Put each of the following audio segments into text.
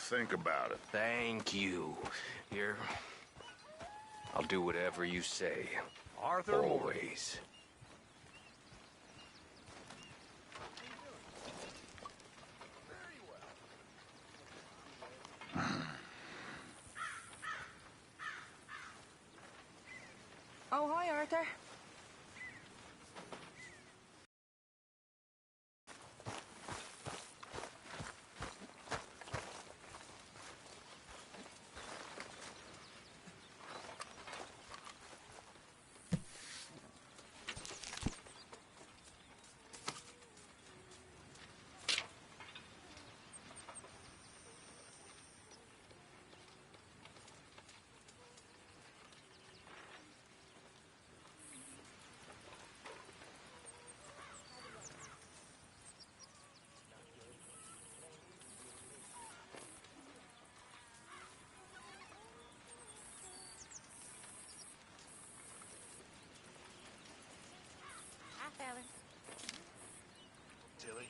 think about it. Thank you. Here, I'll do whatever you say. Arthur Morgan. Always. Oh, hi, Arthur. Hi, fellas. Tilly.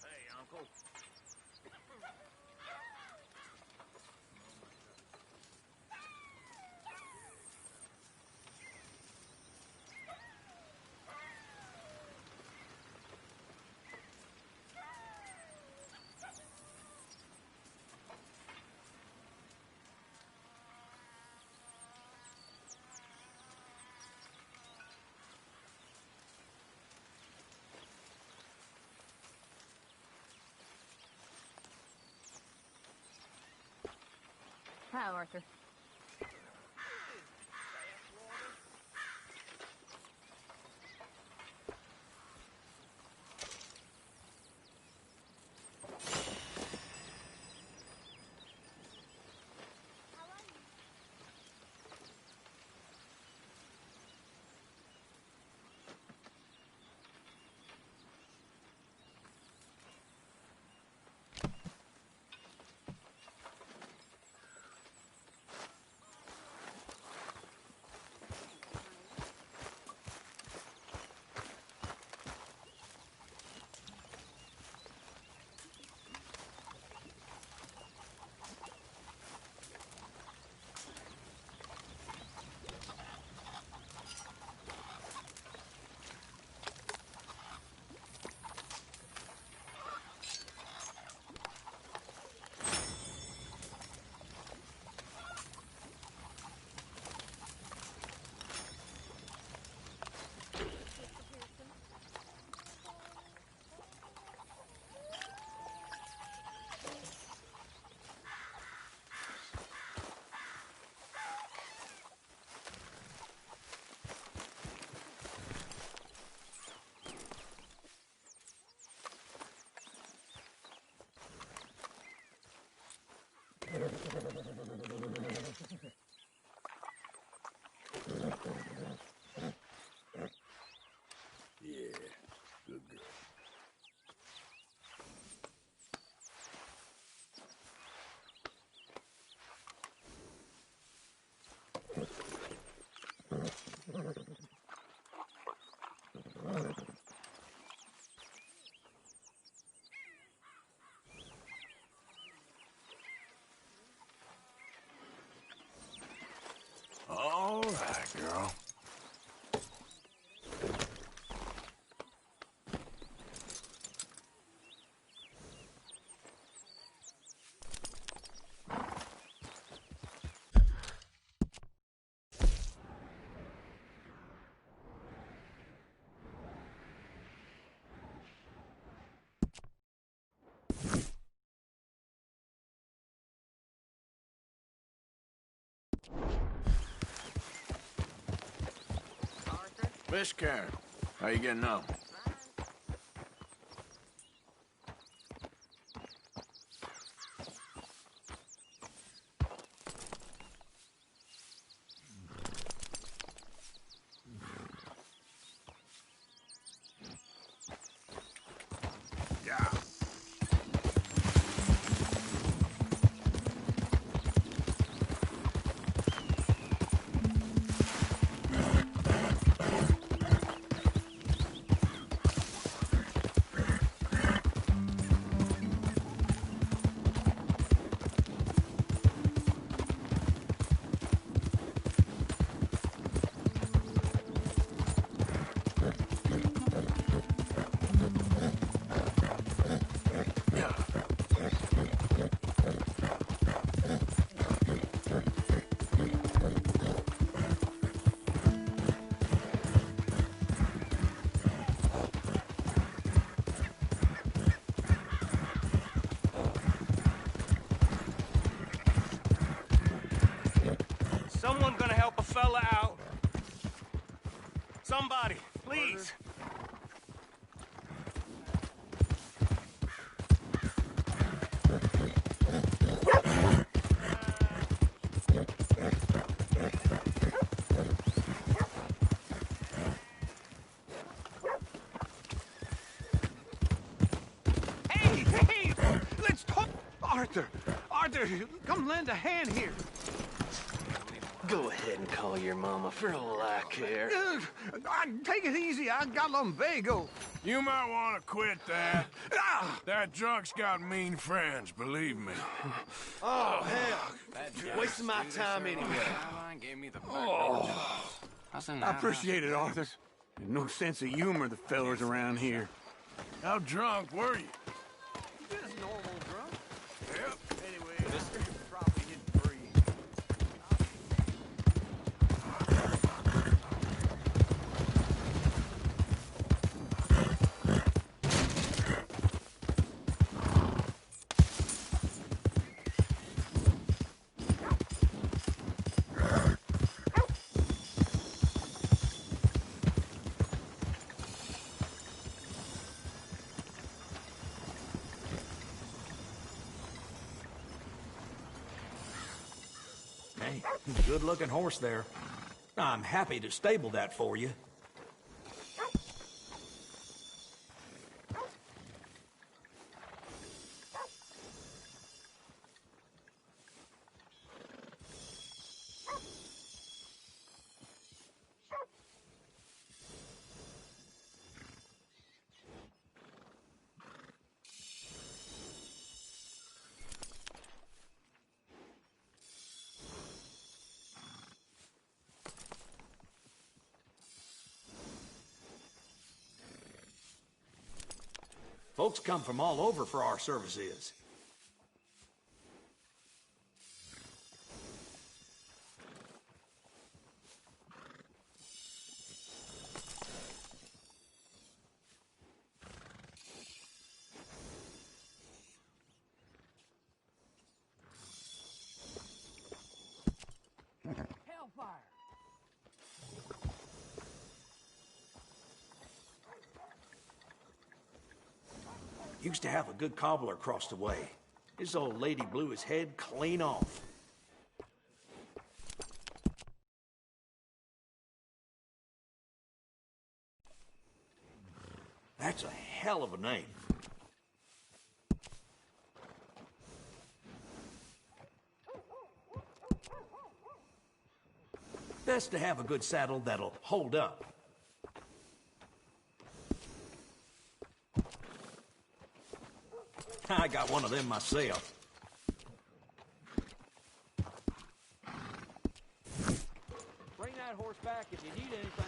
Hey, Uncle. Hi, Arthur. Miss Karen, how you getting on? Someone gonna help a fella out? Somebody, please. Hey! Let's talk! Arthur, come lend a hand here. Go ahead and call your mama for all I care. Take it easy, I got lumbago. You might want to quit that. That drunk's got mean friends, believe me. Oh, hell. Wasting my time anyway. I appreciate it, Arthur. There's no sense of humor, the fellers around here. How drunk were you? Just normal drunk. Yep. Anyway, this probably didn't breathe. Hey, good-looking horse there. I'm happy to stable that for you. Folks come from all over for our services. Used to have a good cobbler across the way. His old lady blew his head clean off. That's a hell of a name. Best to have a good saddle that'll hold up. I got one of them myself. Bring that horse back if you need anything.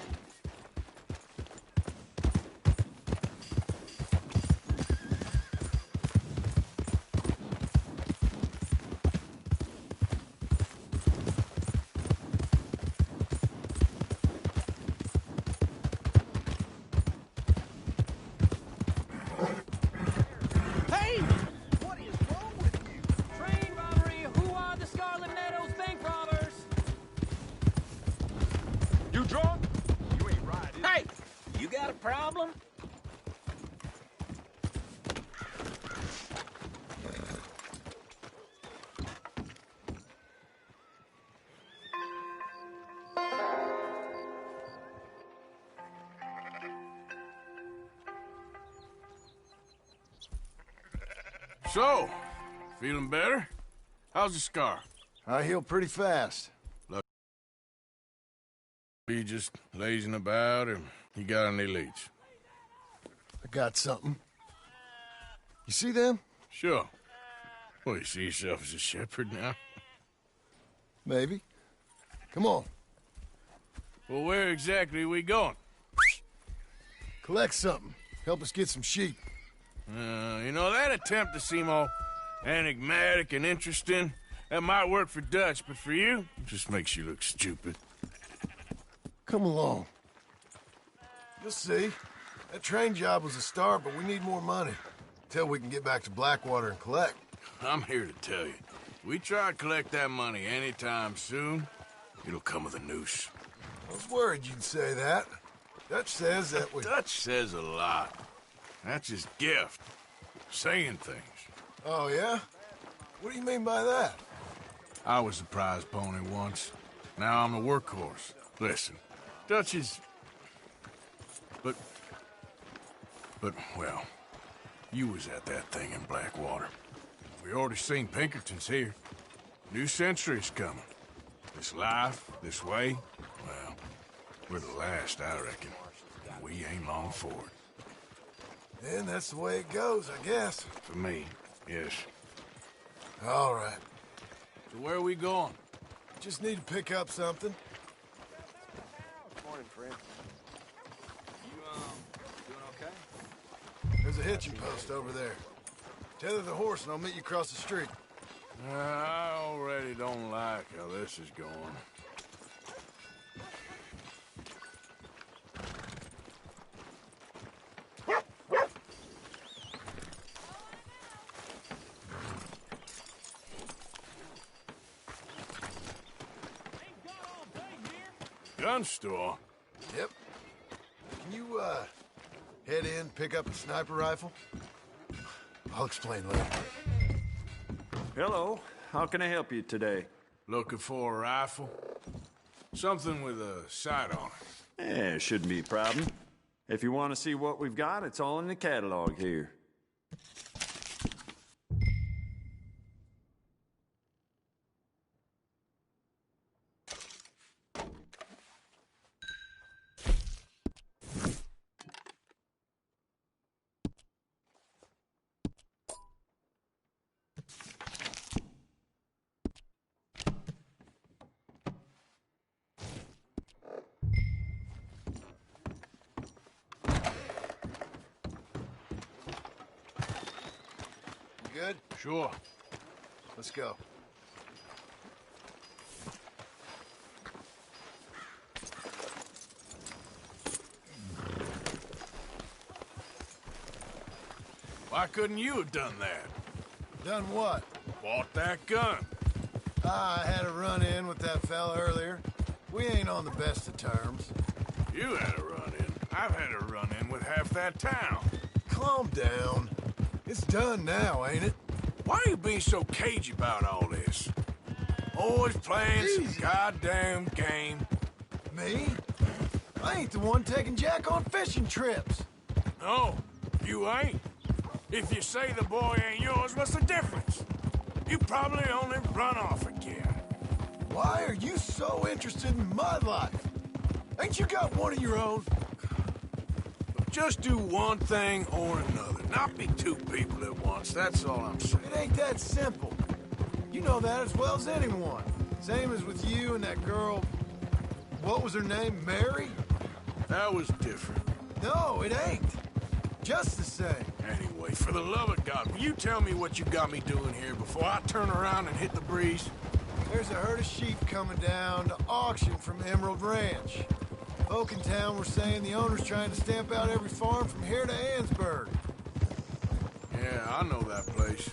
You drunk? got a problem? So, feeling better? How's the scar? I heal pretty fast. You just lazing about, or you got any leads? I got something. You see them? Sure. Well, you see yourself as a shepherd now? Maybe. Come on. Well, where exactly are we going? Collect something. Help us get some sheep. You know, that attempt to seem all enigmatic and interesting, that might work for Dutch, but for you, it just makes you look stupid. Come along. You'll see. That train job was a start, but we need more money. Till we can get back to Blackwater and collect. I'm here to tell you, we try to collect that money anytime soon, it'll come with a noose. I was worried you'd say that. Dutch says that we... Dutch says a lot. That's his gift. Saying things. Oh, yeah? What do you mean by that? I was the prize pony once. Now I'm the workhorse. Listen, Dutch is... But, well, you was at that thing in Blackwater. We already seen Pinkertons here. New century's coming. This life, this way, well, we're the last, I reckon. We ain't long for it. Then that's the way it goes, I guess. For me, yes. All right. So where are we going? Just need to pick up something. Morning, friend. You, doing okay? There's a hitching post over there. Tether the horse and I'll meet you across the street. I already don't like how this is going. Gun store? Yep. Can you, head in, pick up a sniper rifle? I'll explain later. Hello. How can I help you today? Looking for a rifle? Something with a sight on it. Shouldn't be a problem. If you want to see what we've got, it's all in the catalog here. Good? Sure. Let's go. Why couldn't you have done that? Done what? Bought that gun. I had a run-in with that fella earlier. We ain't on the best of terms. You had a run-in. I've had a run-in with half that town. Calm down. It's done now, ain't it? Why are you being so cagey about all this? Always playing some Easy. goddamn game. Me? I ain't the one taking Jack on fishing trips. No, you ain't. If you say the boy ain't yours, what's the difference? You probably only run off again. Why are you so interested in my life? Ain't you got one of your own? Just do one thing or another. Not be two people at once, that's all I'm saying. It ain't that simple. You know that as well as anyone. Same as with you and that girl... What was her name? Mary? That was different. No, it ain't. Just the same. Anyway, for the love of God, will you tell me what you got me doing here before I turn around and hit the breeze? There's a herd of sheep coming down to auction from Emerald Ranch. Folk in town were saying the owner's trying to stamp out every farm from here to Ansburg. Yeah, I know that place.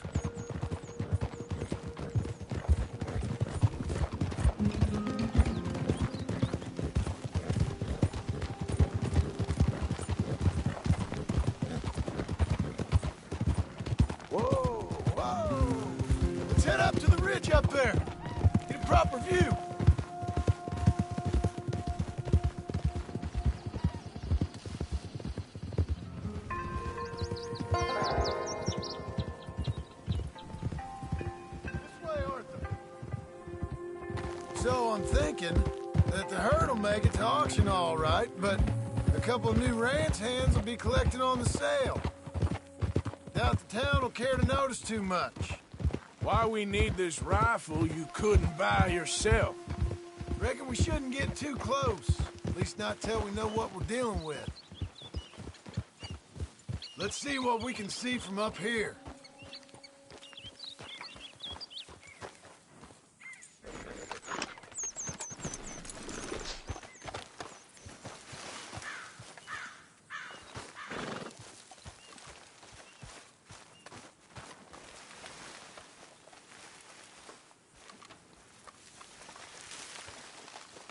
ridge up there. Get a proper view. This way, Arthur. So I'm thinking that the herd will make it to auction all right, but a couple of new ranch hands will be collecting on the sale. Doubt the town will care to notice too much. Why we need this rifle you couldn't buy yourself? Reckon we shouldn't get too close. At least not till we know what we're dealing with. Let's see what we can see from up here.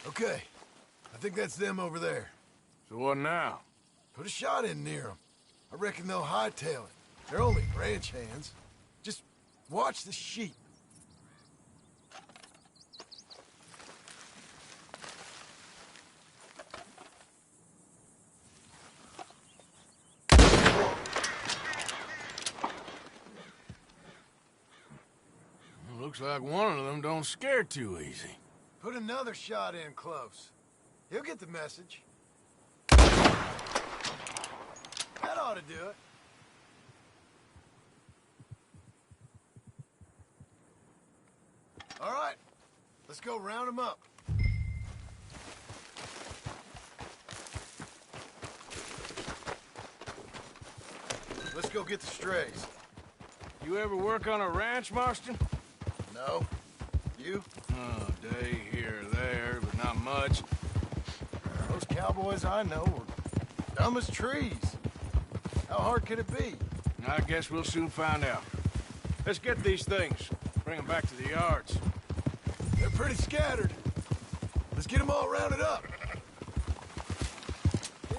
Okay, I think that's them over there. So what now? Put a shot in near them. I reckon they'll hightail it. They're only ranch hands. Just watch the sheep. Looks like one of them don't scare too easy. Put another shot in close. He'll get the message. That ought to do it. All right, let's go round them up. Let's go get the strays. You ever work on a ranch, Marston? No. You? Oh, day here or there, but not much. Those cowboys I know are dumb as trees. How hard could it be? I guess we'll soon find out. Let's get these things. Bring them back to the yards. They're pretty scattered. Let's get them all rounded up.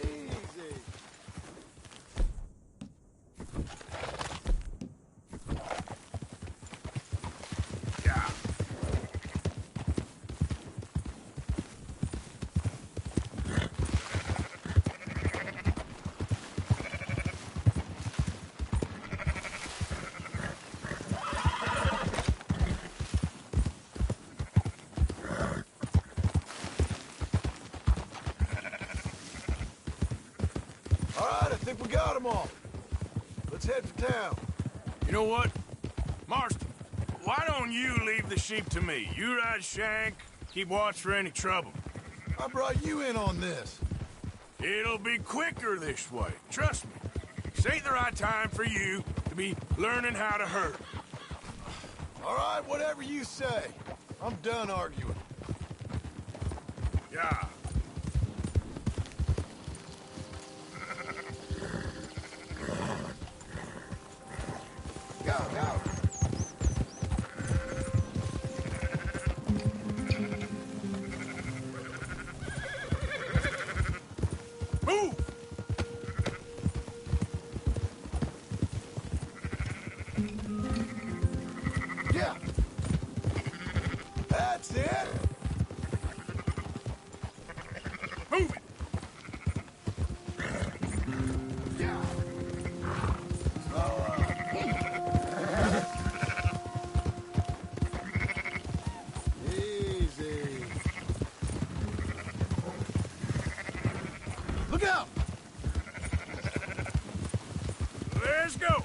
Easy. Yeah. All right, I think we got them all. Let's head for town. You know what? Marston, why don't you leave the sheep to me? You ride Shank, keep watch for any trouble. I brought you in on this. It'll be quicker this way. Trust me. This ain't the right time for you to be learning how to herd. All right, whatever you say. I'm done arguing. Yeah. Go, go. Move! Yeah. That's it. Move it! Yeah. Slower. Easy. Look out! Let's go!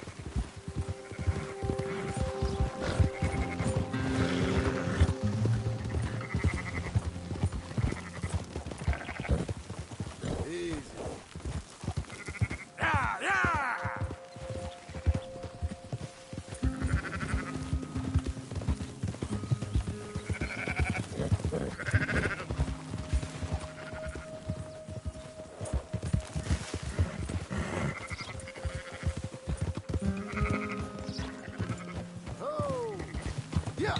Easy. Yeah, yeah! Oh. Yeah.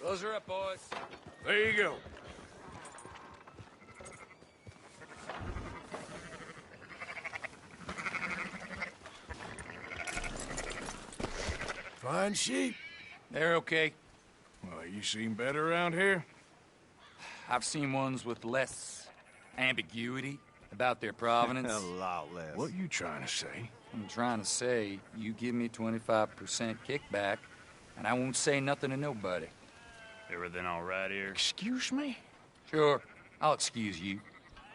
Close her up, boys. There you go. Fine sheep. They're okay. Well, you seen better around here? I've seen ones with less ambiguity about their provenance. A lot less. What you trying to say? I'm trying to say, you give me 25% kickback, and I won't say nothing to nobody. Everything all right here? Excuse me? Sure, I'll excuse you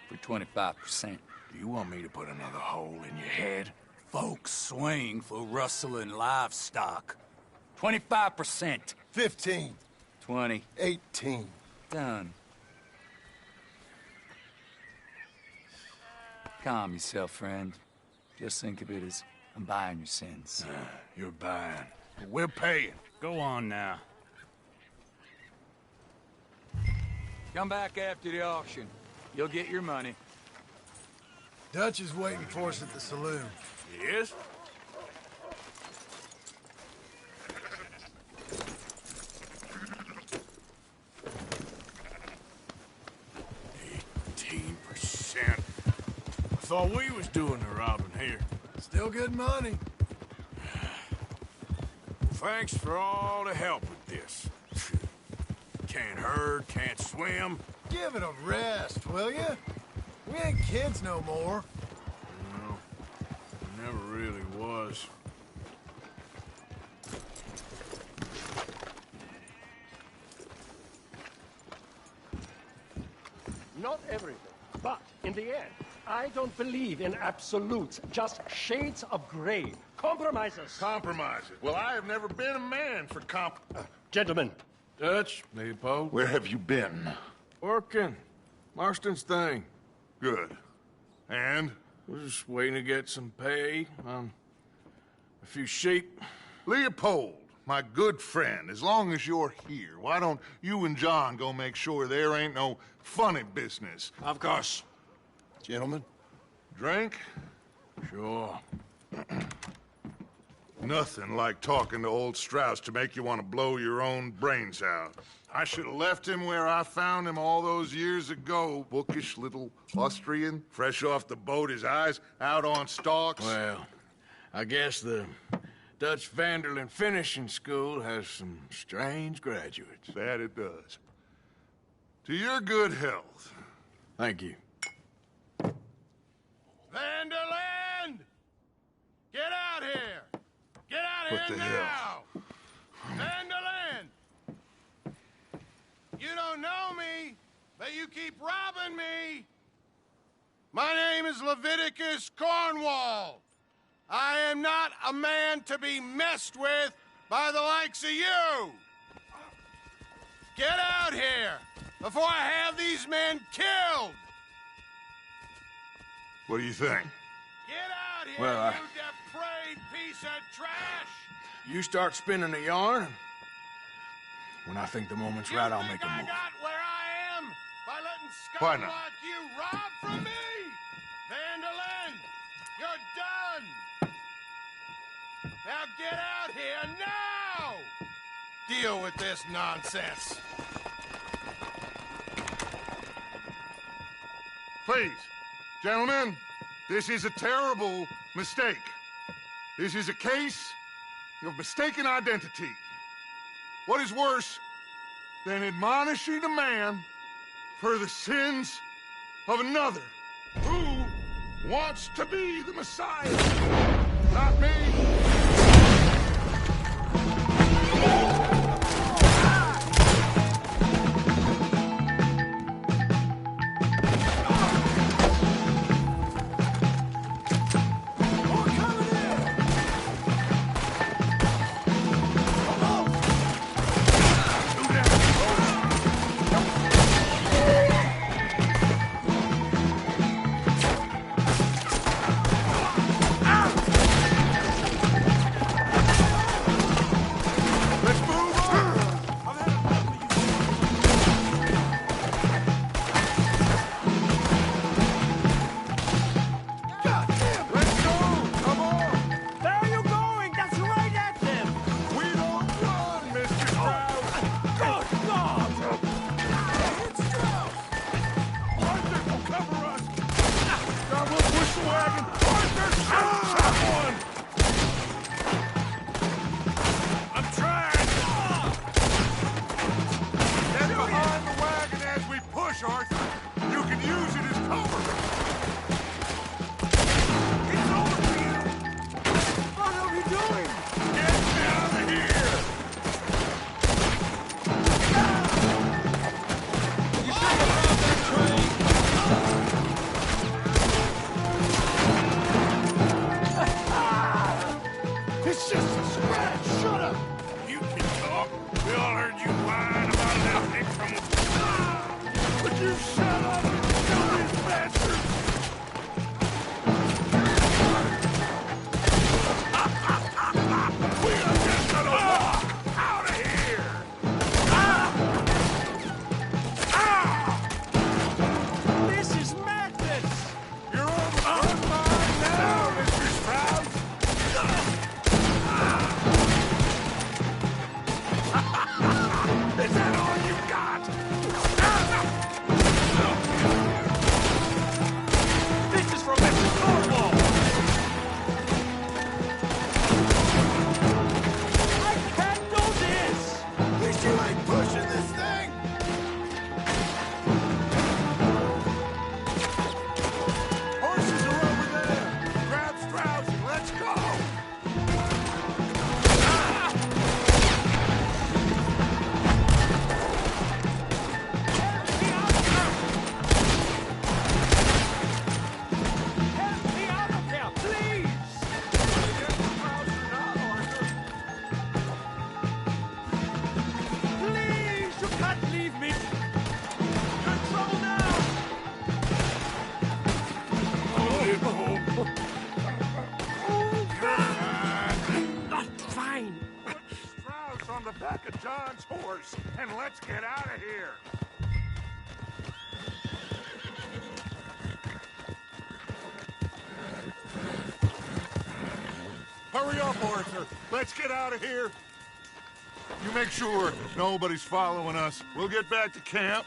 for 25%. Do you want me to put another hole in your head? Folks swing for rustling livestock. 25%. 15. 20. 18. Done. Calm yourself, friend. Just think of it as I'm buying your sins. You're buying. But we're paying. Go on now. Come back after the auction. You'll get your money. Dutch is waiting for us at the saloon. Yes? %. I thought we was doing the robbing here. Still good money. Thanks for all the help with this. Can't herd, can't swim. Give it a rest, will you? We ain't kids no more. No, never really was. Not everything, but in the end, I don't believe in absolutes, just shades of gray. Compromises. Compromises? Well, I have never been a man for Gentlemen. Dutch, Leopold. Where have you been? Working. Marston's thing. Good. And? We're just waiting to get some pay on a few sheep. Leopold, my good friend, as long as you're here, why don't you and John go make sure there ain't no funny business? Of course. Gentlemen? Drink? Sure. Nothing like talking to old Strauss to make you want to blow your own brains out. I should have left him where I found him all those years ago. Bookish little Austrian, fresh off the boat, his eyes out on stalks. Well, I guess the Dutch Vanderlyn Finishing School has some strange graduates. That it does. To your good health. Thank you. Vanderland! Get out here! Get out What here the now! hell? Vanderland! You don't know me, but you keep robbing me! My name is Leviticus Cornwall. I am not a man to be messed with by the likes of you! Get out here before I have these men killed! What do you think? Get out here, Well, you depraved piece of trash! You start spinning a yarn. When I think the moment's right, I'll make a I move. got where I am by letting Why scum not? like you rob from me! Vanderlyn, you're done! Now get out here now! Deal with this nonsense. Please, gentlemen, this is a terrible mistake. This is a case of mistaken identity. What is worse than admonishing a man for the sins of another who wants to be the Messiah? Not me. back of John's horse, and let's get out of here. Hurry up, Arthur. Let's get out of here. You make sure nobody's following us. We'll get back to camp.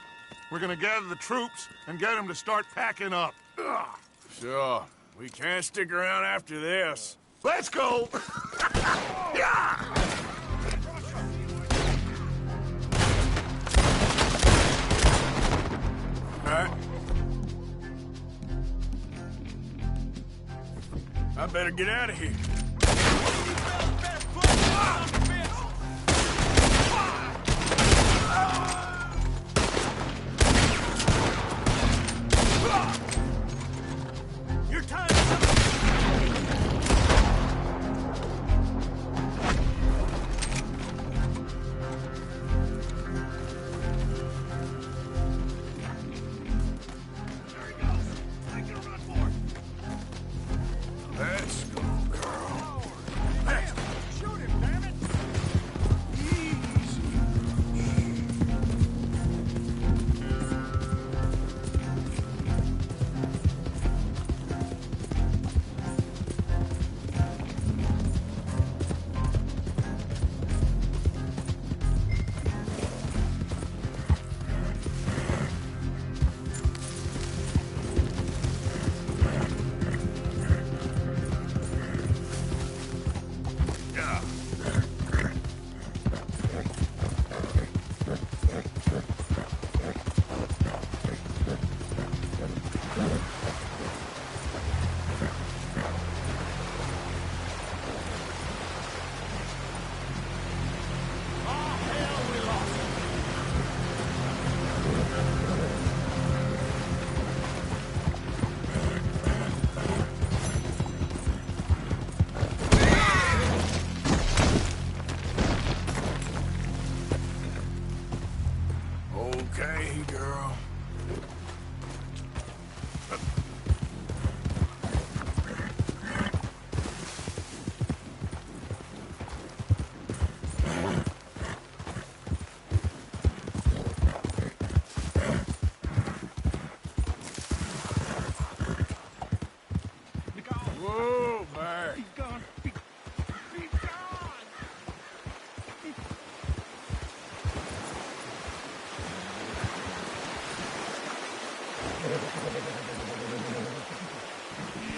We're gonna gather the troops and get them to start packing up. Ugh. Sure. We can't stick around after this. Let's go! Yeah! All right. I better get out of here. Your time Let's go, girl. shoot him, damn it! Okay, girl. Whoa, Barry. Be gone. Be gone.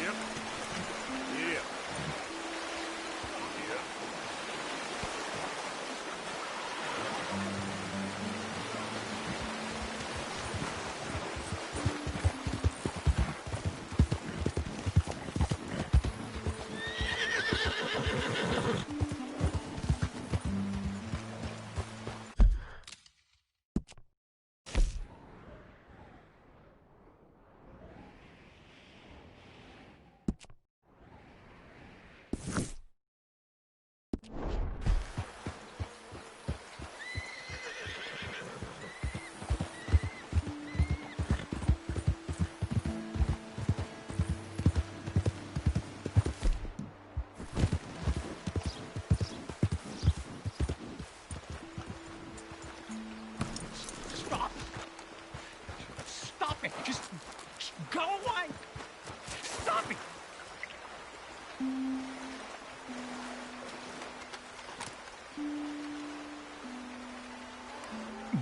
Yep. Yep. Yep. Stop. Stop it. Just go away. Stop it.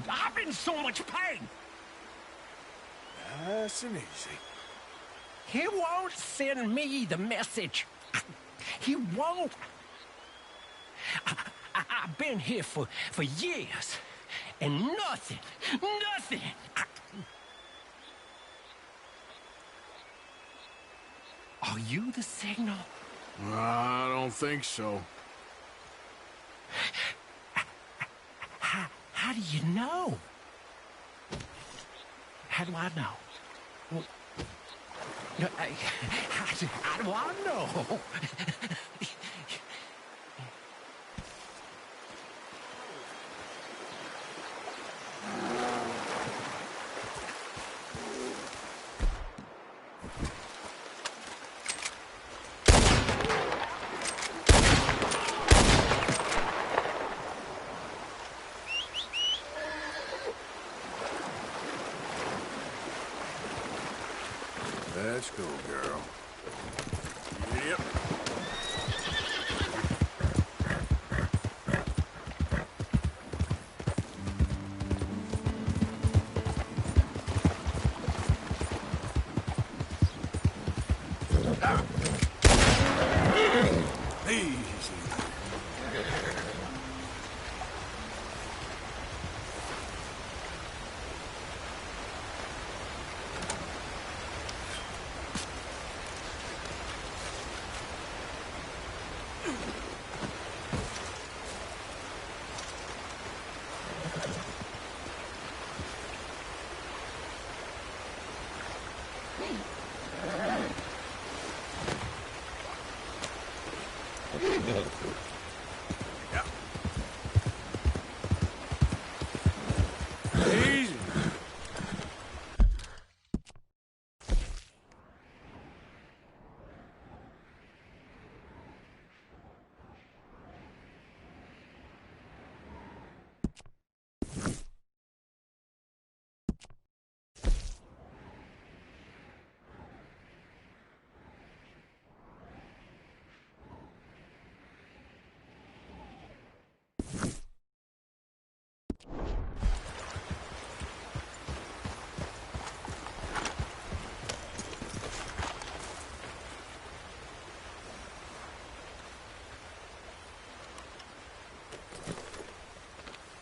I'm in so much pain. Nice and easy. He won't send me the message. He won't. I've been here for years, and nothing. Are you the signal? I don't think so. How do you know? How do I know? No, how do I know? Let's go, girl. Yep. Easy.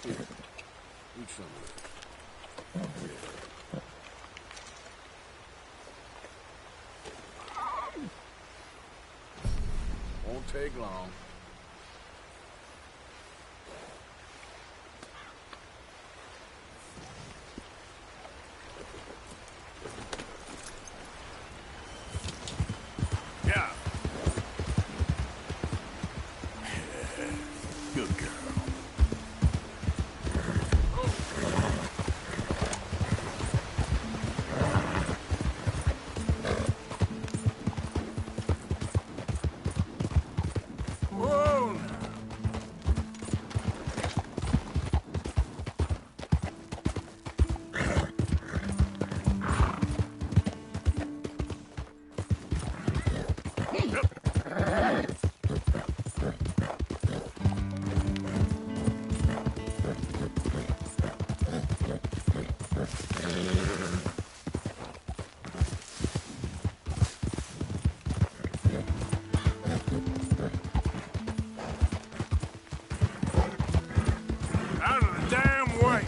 Here, eat some of this. Won't take long. Yeah. Good girl. Whoa! Out of the damn way!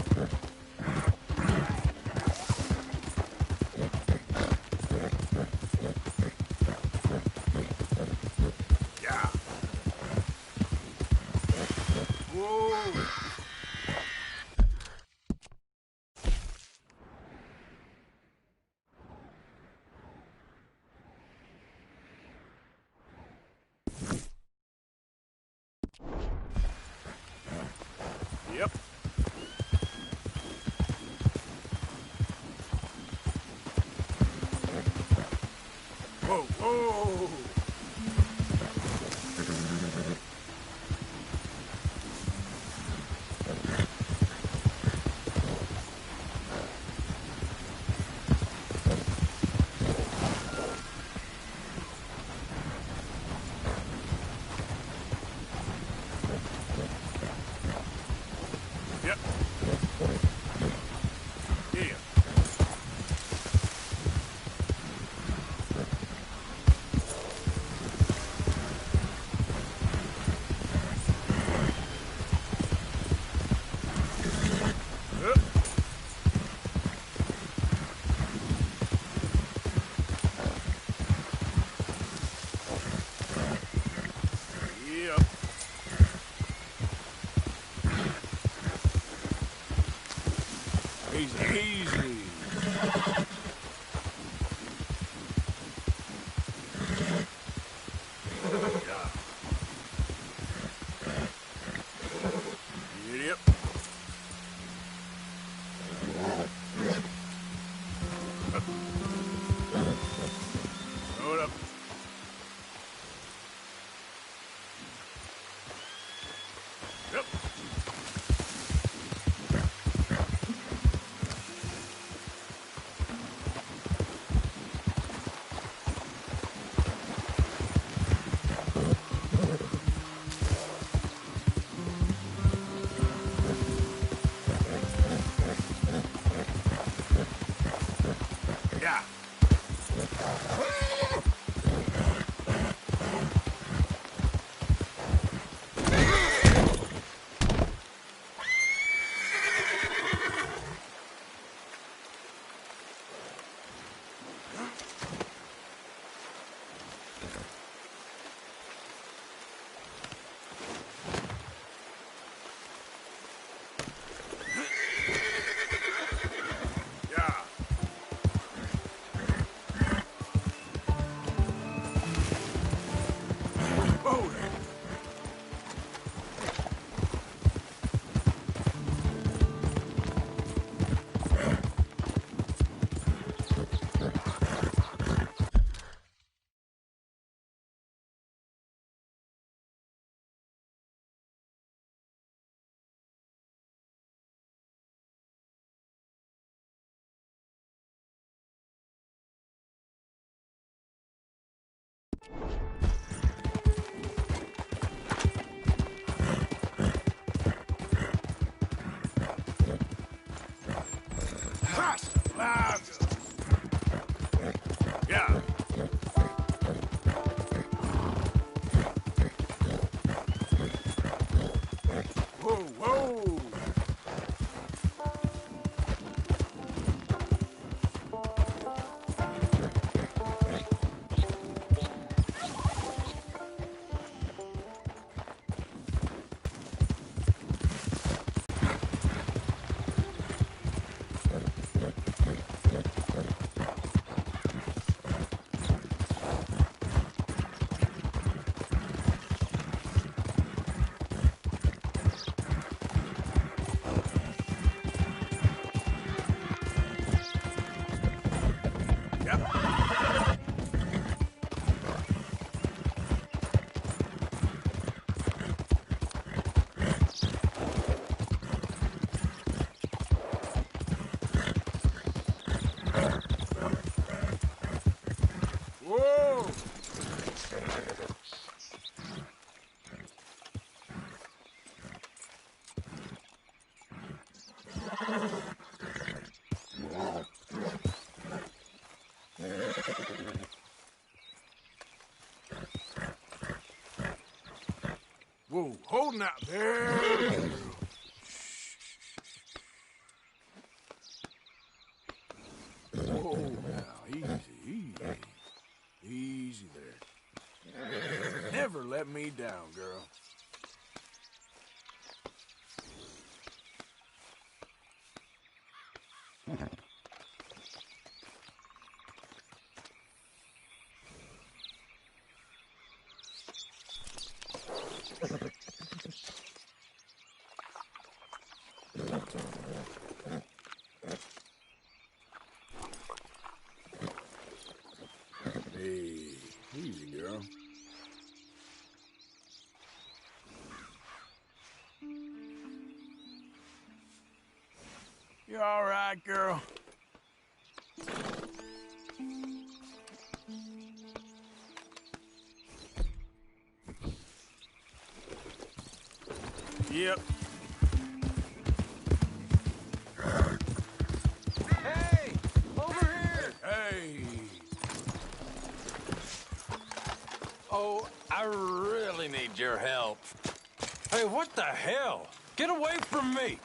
Yeah. Whoa! Yep. Whoa, whoa! Yep. Yeah. Yep. Easy, easy. Yep. Hold up. Yep. Whoa, holding out there. Whoa, now, easy. Easy there. Never let me down, girl. Hey, easy, girl. You all right, girl? Yep. Hey! Over here! Hey! Oh, I really need your help. Hey, what the hell? Get away from me!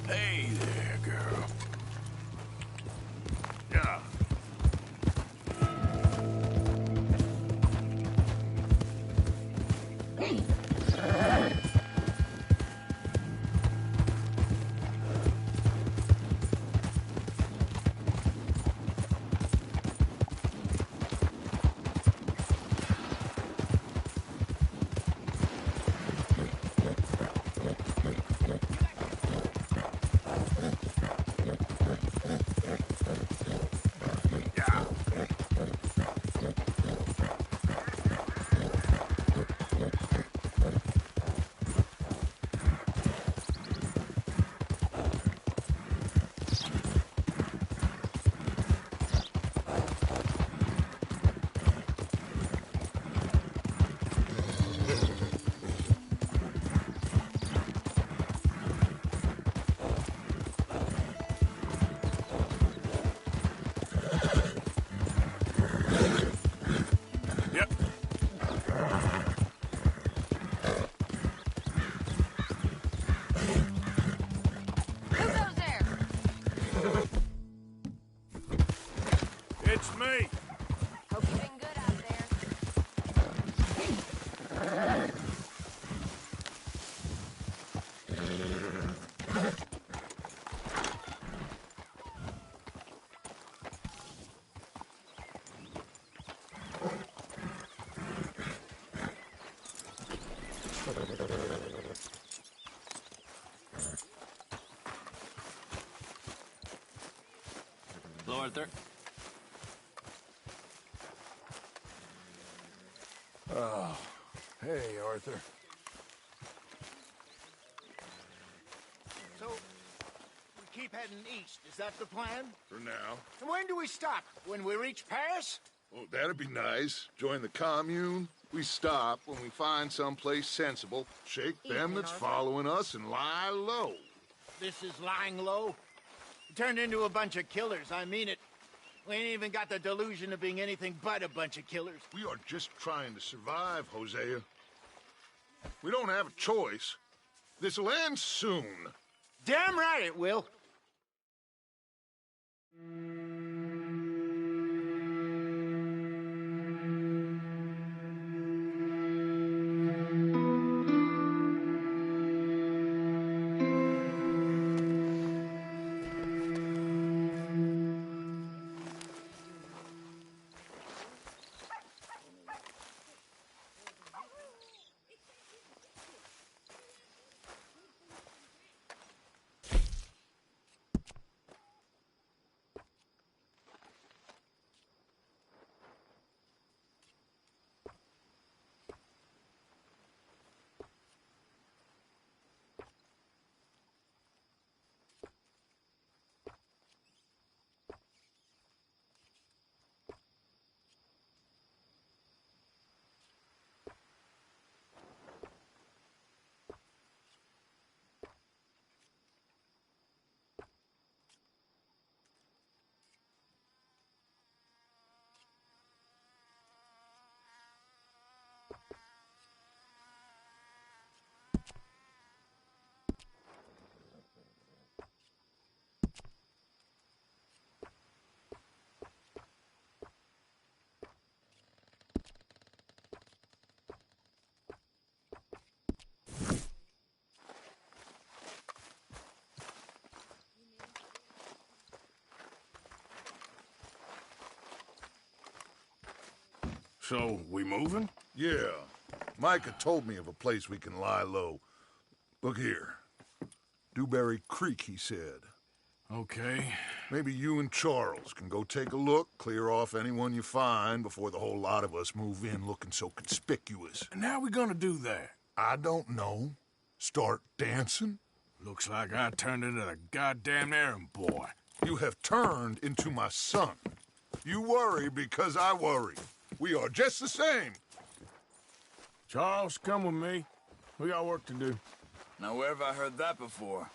Hey there, girl. Yeah. Yep. Who goes there? It's me. Hope you've been good out there. Hello, Arthur. Oh, hey, Arthur. So, we keep heading east. Is that the plan? For now. And when do we stop? When we reach Paris? Oh, that'd be nice. Join the commune. We stop when we find someplace sensible, shake them that's following us, and lie low. This is lying low. We turned into a bunch of killers, I mean it. We ain't even got the delusion of being anything but a bunch of killers. We are just trying to survive, Hosea. We don't have a choice. This'll end soon. Damn right it will. So, we moving? Yeah. Micah told me of a place we can lie low. Look here. Dewberry Creek, he said. Okay. Maybe you and Charles can go take a look, clear off anyone you find before the whole lot of us move in looking so conspicuous. And how we gonna do that? I don't know. Start dancing? Looks like I turned into the goddamn errand boy. You have turned into my son. You worry because I worry. We are just the same. Charles, come with me. We got work to do. Now, where have I heard that before?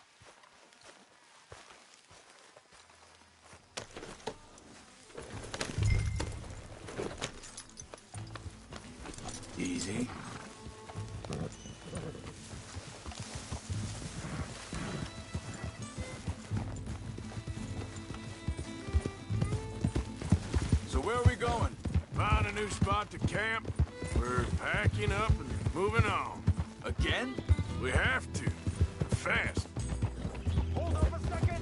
Easy. So where are we going? Find a new spot to camp. We're packing up and moving on. Again? We have to. Fast. Hold up a second.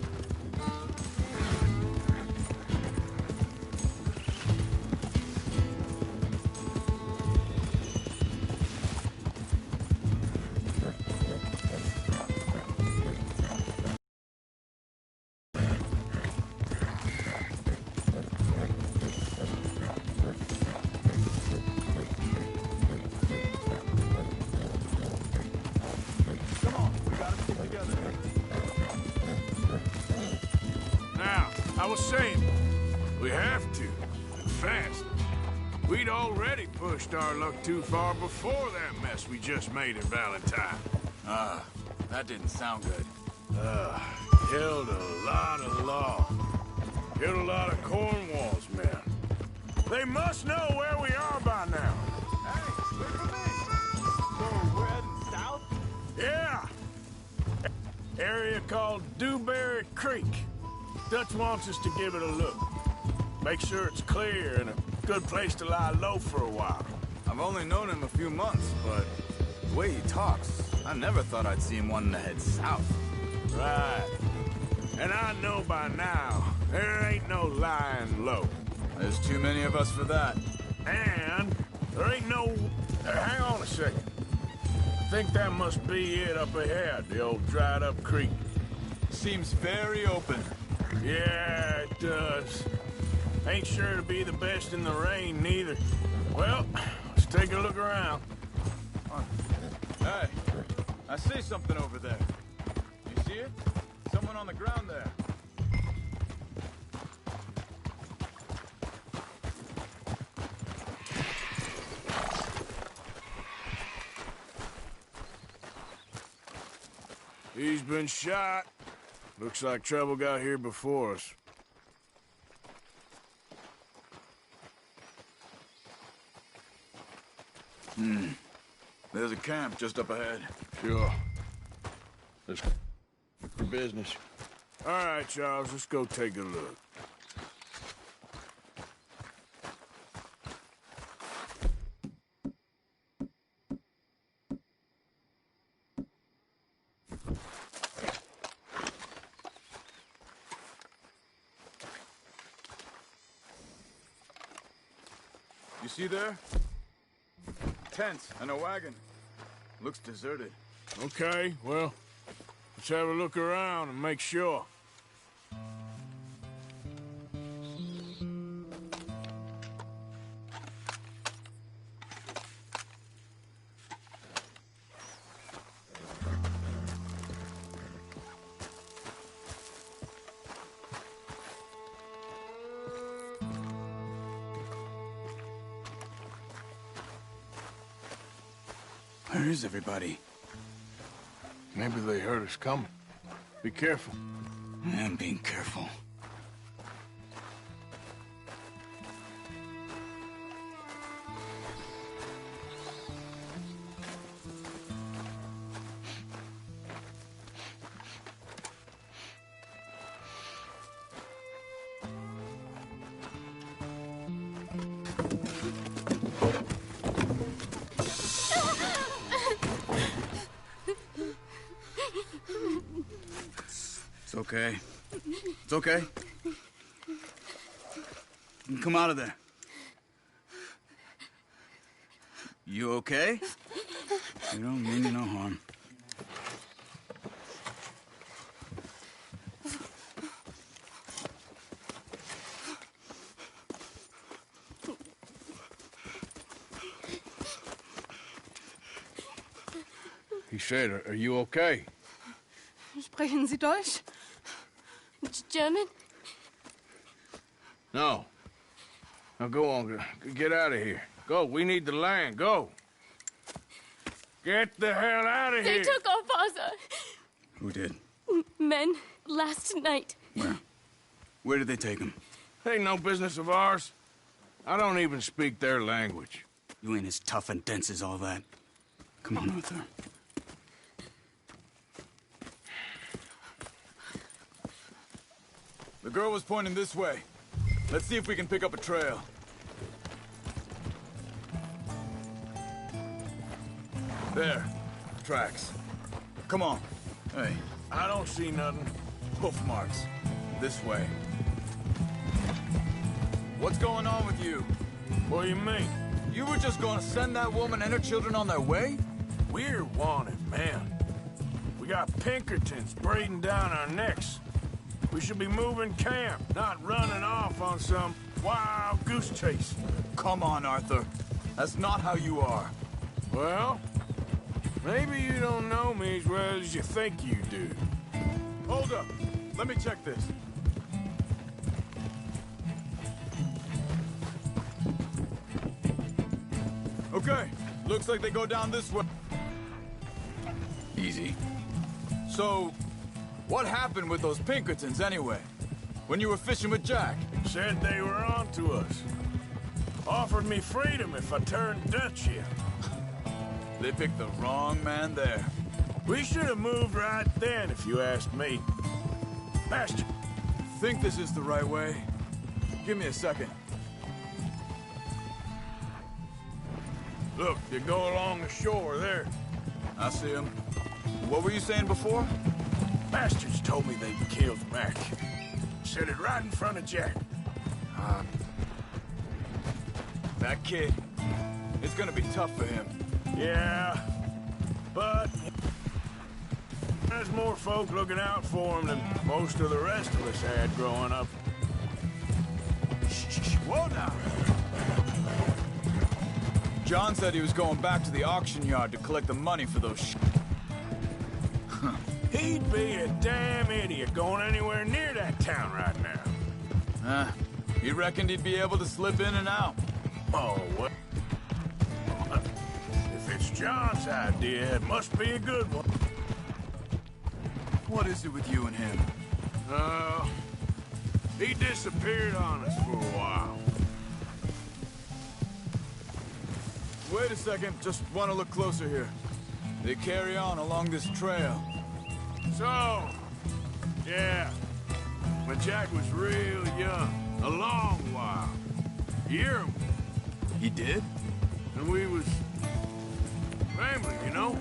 I was saying, we have to. Fast. We'd already pushed our luck too far before that mess we just made at Valentine. That didn't sound good. Killed a lot of law. Killed a lot of Cornwall's men. They must know where we are by now. Hey, wait for me. So, we're heading south? Yeah. Area called Dewberry Creek. Dutch wants us to give it a look. Make sure it's clear and a good place to lie low for a while. I've only known him a few months, but the way he talks, I never thought I'd see him wanting to head south. Right. And I know by now, there ain't no lying low. There's too many of us for that. And there ain't no... hang on a second. I think that must be it up ahead, the old dried-up creek. Seems very open. Yeah, it does. Ain't sure to be the best in the rain, neither. Well, let's take a look around. Hey, I see something over there. You see it? Someone on the ground there. He's been shot. Looks like trouble got here before us. There's a camp just up ahead. Sure. Let's for business. All right, Charles, let's go take a look. You see there? Tents and a wagon. Looks deserted. Okay, well, let's have a look around and make sure. Where is everybody? Maybe they heard us coming. Be careful. I'm being careful. It's okay. It's okay. You can come out of there. You okay? You don't mean you no harm. He said, are you okay? Sprechen Sie Deutsch? German? No. Now go on, get out of here. Go, we need the land, go. Get the hell out of They here! took off Asa. Who did? Men, last night. Where? Where did they take him? Ain't no business of ours. I don't even speak their language. You ain't as tough and dense as all that. Come on, Arthur. The girl was pointing this way. Let's see if we can pick up a trail. There. Tracks. Come on. Hey. I don't see nothing. Hoof marks. This way. What's going on with you? What do you mean? You were just gonna send that woman and her children on their way? We're wanted, man. We got Pinkertons breathing down our necks. We should be moving camp, not running off on some wild goose chase. Come on, Arthur. That's not how you are. Well, maybe you don't know me as well as you think you do. Hold up. Let me check this. Okay. Looks like they go down this way. Easy. So, what happened with those Pinkertons anyway? When you were fishing with Jack? Said they were on to us. Offered me freedom if I turned Dutch here. They picked the wrong man there. We should have moved right then, if you asked me. Master. Think this is the right way? Give me a second. Look, they go along the shore there. I see him. What were you saying before? Bastards told me they killed Mac. Said it right in front of Jack. That kid. It's gonna be tough for him. Yeah, but there's more folk looking out for him than most of the rest of us had growing up. Shh, whoa now! John said he was going back to the auction yard to collect the money for those He'd be a damn idiot going anywhere near that town right now. He reckoned he'd be able to slip in and out. Oh, what? If it's John's idea, it must be a good one. What is it with you and him? He disappeared on us for a while. Wait a second, just want to look closer here. They carry on along this trail. So, yeah, when Jack was real young, a long while. Year him. He did? And we was family, you know?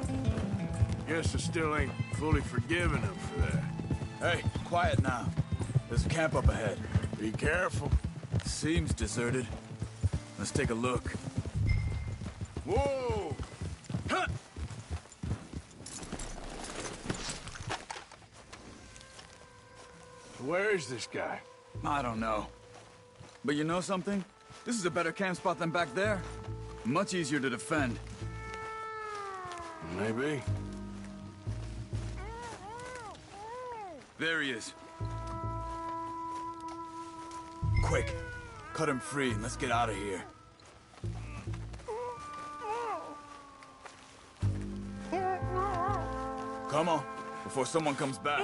Guess I still ain't fully forgiven him for that. Hey, quiet now. There's a camp up ahead. Be careful. Seems deserted. Let's take a look. Whoa! Huh. Where is this guy? I don't know. But you know something? This is a better camp spot than back there. Much easier to defend. Maybe. There he is. Quick, cut him free and let's get out of here. Come on, before someone comes back.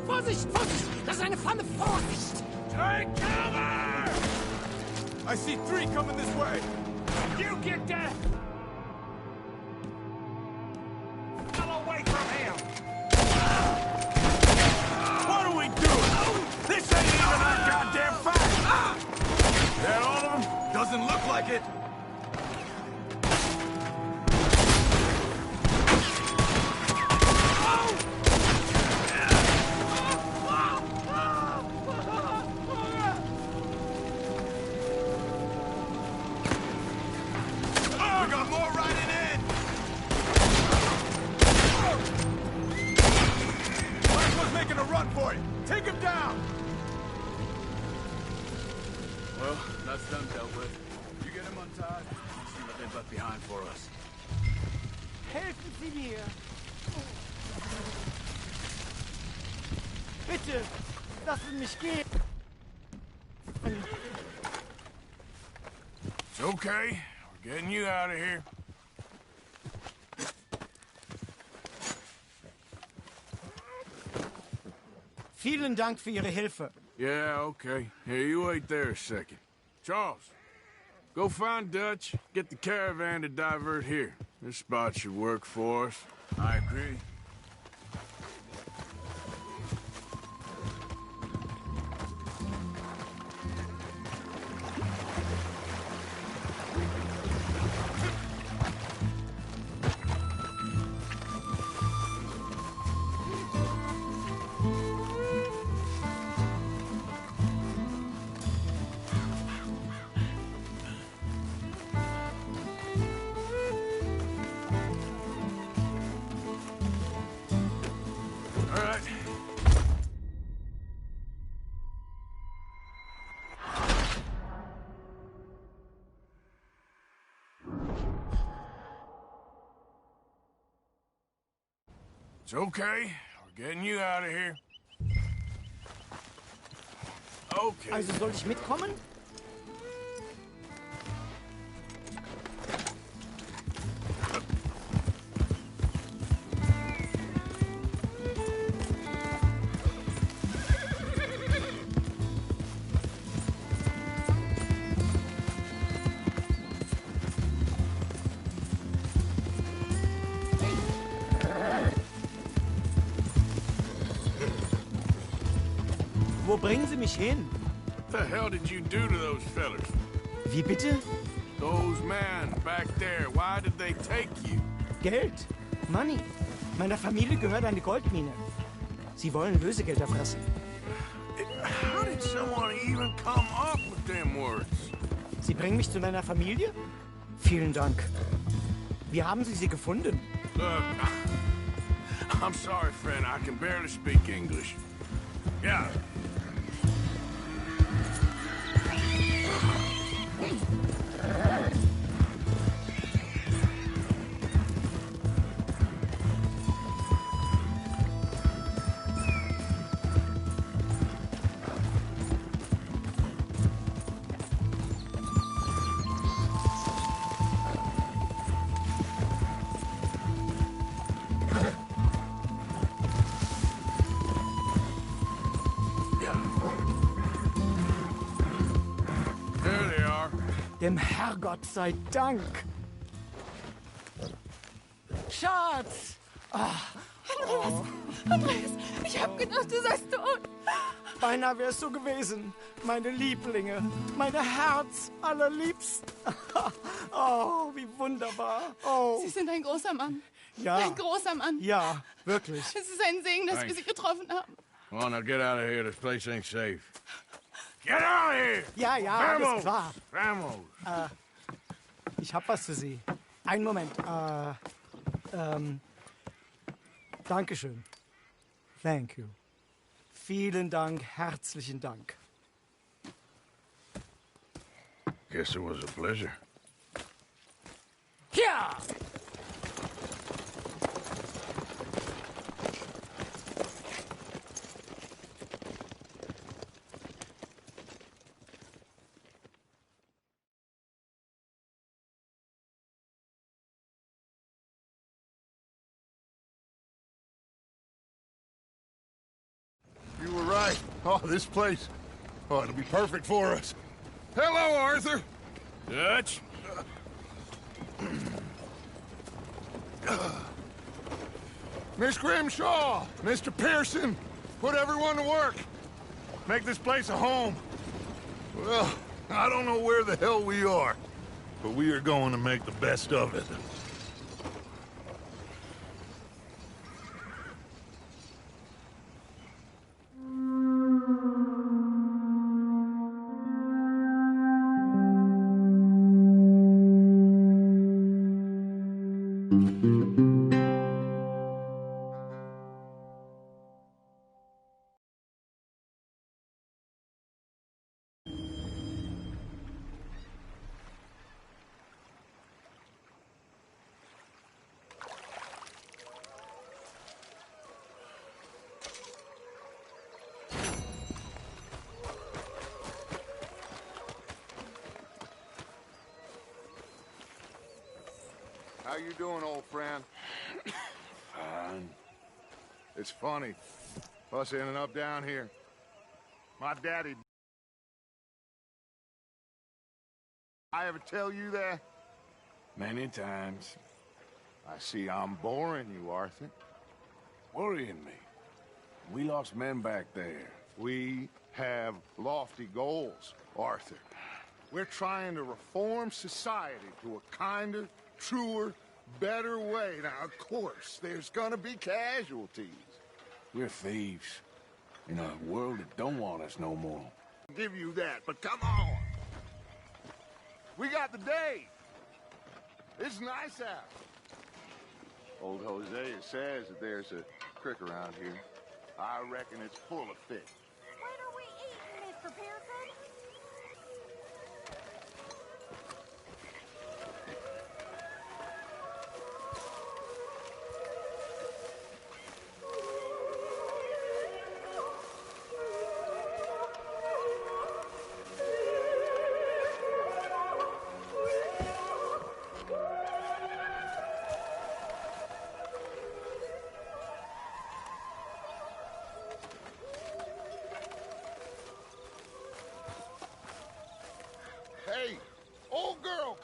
Vorsicht, Vorsicht! Das ist eine Pfanne! Vorsicht! Take cover! I see 3 coming this way! You get that! Get away from him! What are we doing? This ain't even our goddamn fight! That all of them? Doesn't look like it! Well, that's them dealt with. You get them untied, and see what they've left behind for us. Helfen Sie mir! Bitte, lassen mich gehen! It's okay. We're getting you out of here. Vielen Dank für Ihre Hilfe. Yeah, okay. Here, you wait there a second. Charles, go find Dutch, get the caravan to divert here. This spot should work for us. I agree. All right. It's okay. We're getting you out of here. Okay. Also soll ich mitkommen? Wo bringen Sie mich hin? What the hell did you do to those fellas? Wie bitte? Those men back there, why did they take you? Geld. Money. Meiner Familie gehört eine Goldmine. Sie wollen Lösegeld erpressen. How did someone even come up with them words? Sie bringen mich zu meiner Familie? Vielen Dank. Wie haben Sie sie gefunden? Look, I'm sorry, friend. I can barely speak English. Yeah. Dem Herrgott sei Dank. Schatz! Andreas, ich hab gedacht, du seist tot. Beinahe wär's so gewesen. Meine Lieblinge, meine Herz allerliebsten. Oh, wie wunderbar. Oh. Sie sind ein großer Mann. Ja. Ein großer Mann. Ja, wirklich. Es ist ein Segen, dass wir Sie getroffen haben. Come on, now get out of here. This place ain't safe. Get out of here! Ja, ja, Vamos! alles klar. Vamos! Ich hab was für Sie. Einen Moment. Dankeschön. Thank you. Vielen Dank, herzlichen Dank. Guess it was a pleasure. Ja! You were right. Oh, this place. Oh, it'll be perfect for us. Hello, Arthur. Dutch? Miss Grimshaw, Mr. Pearson, put everyone to work. Make this place a home. Well, I don't know where the hell we are, but we are going to make the best of it. How you doing, old friend? Fine. It's funny. Us ending up down here. My daddy... I ever tell you that? Many times. I see I'm boring you, Arthur. Worrying me. We lost men back there. We have lofty goals, Arthur. We're trying to reform society to a kinder, truer, better way. Now, of course, there's gonna be casualties. We're thieves. In a world that don't want us no more. I'll give you that, but come on. We got the day. It's nice out. Old Hosea says that there's a creek around here. I reckon it's full of fish. When are we eating, Mr. Pearson? Hey, old girl!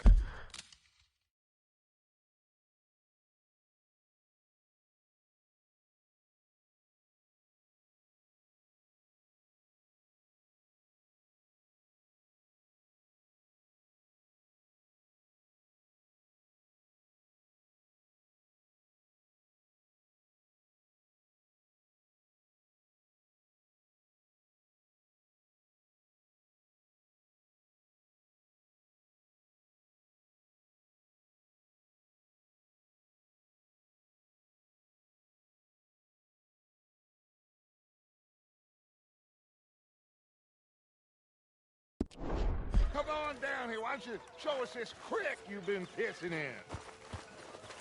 Come on down here. Why don't you show us this creek you've been pissing in?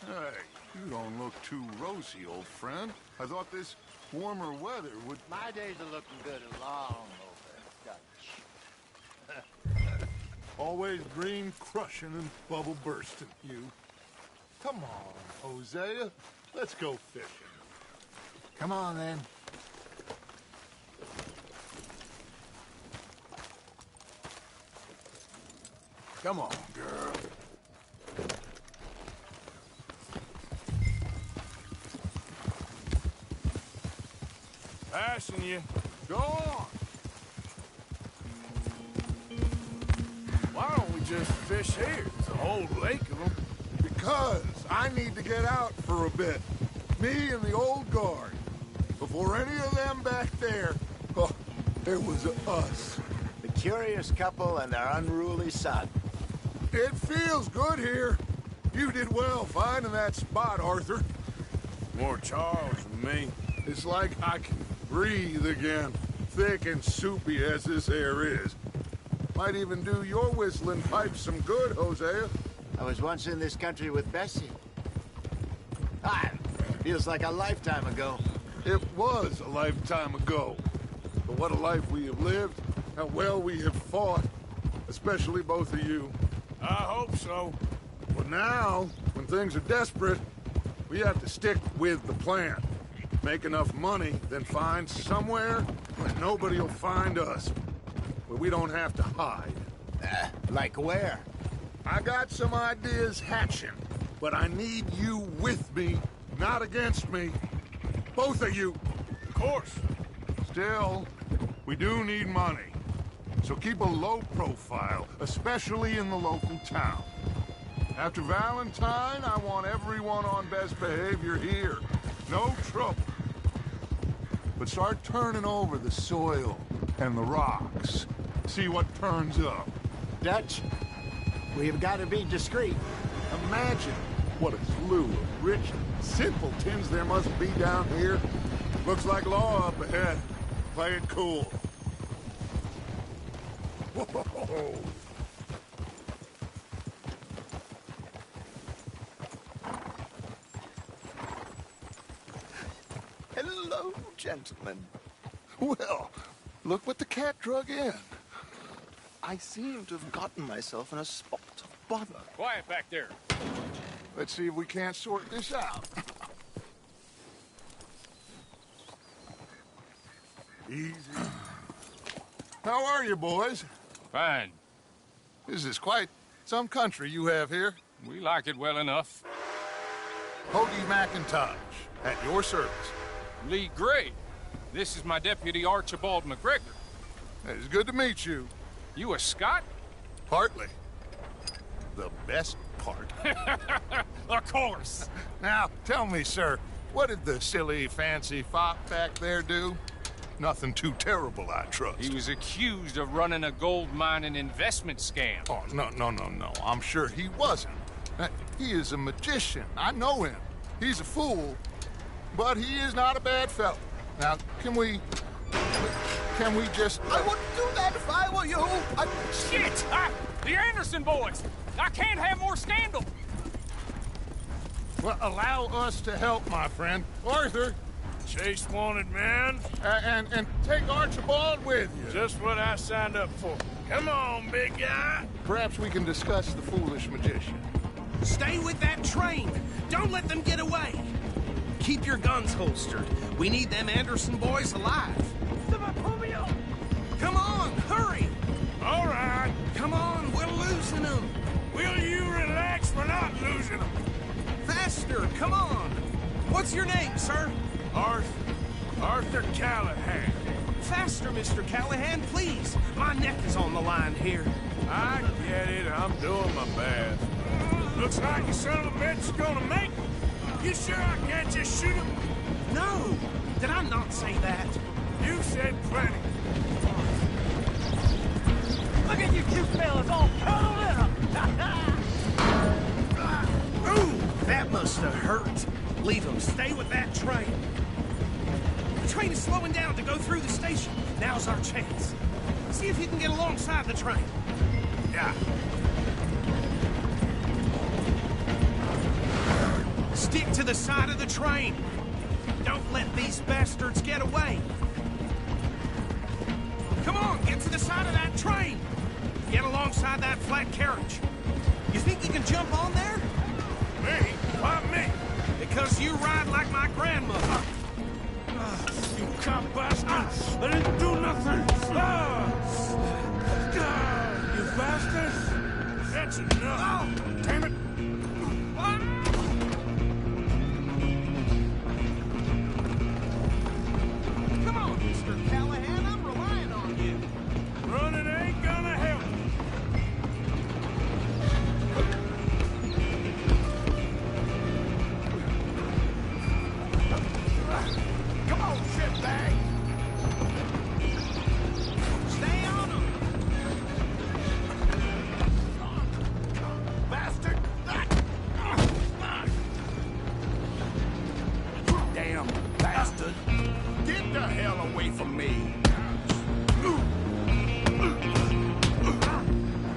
Hey, you don't look too rosy, old friend. I thought this warmer weather would... My days are looking good and long over. Always dream crushing and bubble bursting, you. Come on, Hosea. Let's go fishing. Come on, then. Come on, girl. Passing you. Go on. Why don't we just fish here? There's a whole lake of them. Because I need to get out for a bit. Me and the old guard. Before any of them back there, oh, it was us. The curious couple and their unruly son. It feels good here. You did well finding that spot, Arthur. More Charles than me. It's like I can breathe again, thick and soupy as this air is. Might even do your whistling pipes some good, Hosea. I was once in this country with Bessie. Ah, feels like a lifetime ago. It was a lifetime ago. But what a life we have lived, how well we have fought, especially both of you. I hope so. But now, when things are desperate, we have to stick with the plan. Make enough money, then find somewhere where nobody will find us. Where we don't have to hide. Like where? I got some ideas hatching, but I need you with me, not against me. Both of you. Of course. Still, we do need money. So keep a low profile, especially in the local town. After Valentine, I want everyone on best behavior here. No trouble. But start turning over the soil and the rocks. See what turns up. Dutch, we've got to be discreet. Imagine what a slew of rich simpletons there must be down here. Looks like law up ahead. Play it cool. Whoa. Hello, gentlemen. Well, look what the cat drug in. I seem to have gotten myself in a spot of bother. Quiet back there. Let's see if we can't sort this out. Easy. How are you, boys? Fine. This is quite some country you have here. We like it well enough. Hoagie McIntosh, at your service. Lee Gray. This is my deputy, Archibald McGregor. It's good to meet you. You a Scot? Partly. The best part. Of course. Now, tell me, sir, what did the silly, fancy fop back there do? Nothing too terrible, I trust. He was accused of running a gold mining investment scam. Oh, no. I'm sure he wasn't. He is a magician. I know him. He's a fool, but he is not a bad fellow. Now, can we just... I wouldn't do that if I were you. Shit! The Anderson boys! I can't have more scandal! Well, allow us to help, my friend. Arthur! Chase wanted man. And take Archibald with you. Just what I signed up for. Come on, big guy. Perhaps we can discuss the foolish magician. Stay with that train. Don't let them get away. Keep your guns holstered. We need them Anderson boys alive. Come on, hurry. All right. Come on, we're losing them. Will you relax? We're not losing them. Faster, come on. What's your name, sir? Arthur Callahan. Faster, Mr. Callahan, please. My neck is on the line here. I get it. I'm doing my best. Looks like you son of a bitch is gonna make it. You sure I can't just shoot him? No. Did I not say that? You said plenty. Look at you two fellas all cuddled up! Ooh, that must have hurt. Leave them. Stay with that train. The train is slowing down to go through the station. Now's our chance. See if you can get alongside the train. Yeah. Stick to the side of the train. Don't let these bastards get away. Come on, get to the side of that train. Get alongside that flat carriage. You think you can jump on there? Me? Why me? Because you ride like my grandmother. You cop bastard! I didn't do nothing! You bastard! That's enough! Oh, damn it! Come on, Mr. Callahan, I'm relying on you. Running ain't gonna help. Come on, shitbag! Stay on him! Bastard! Damn bastard! Get the hell away from me!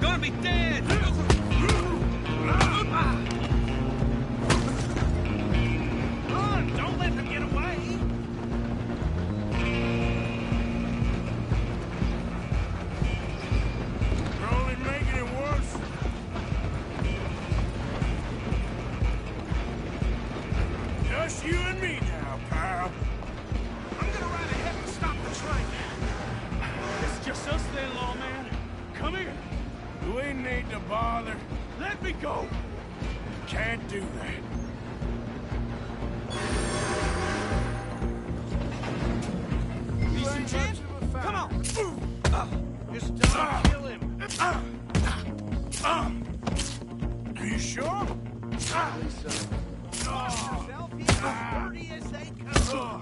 Gonna be dead! Run! Don't let them get away! You're only making it worse. Just you and me now, pal. I'm gonna ride ahead and stop the train. It's just us then, lawman. Come here. We need to bother. Let me go. Can't do that. Decent chance? Come on! Just don't kill him. Are you sure? Yourself, he's as dirty as they come.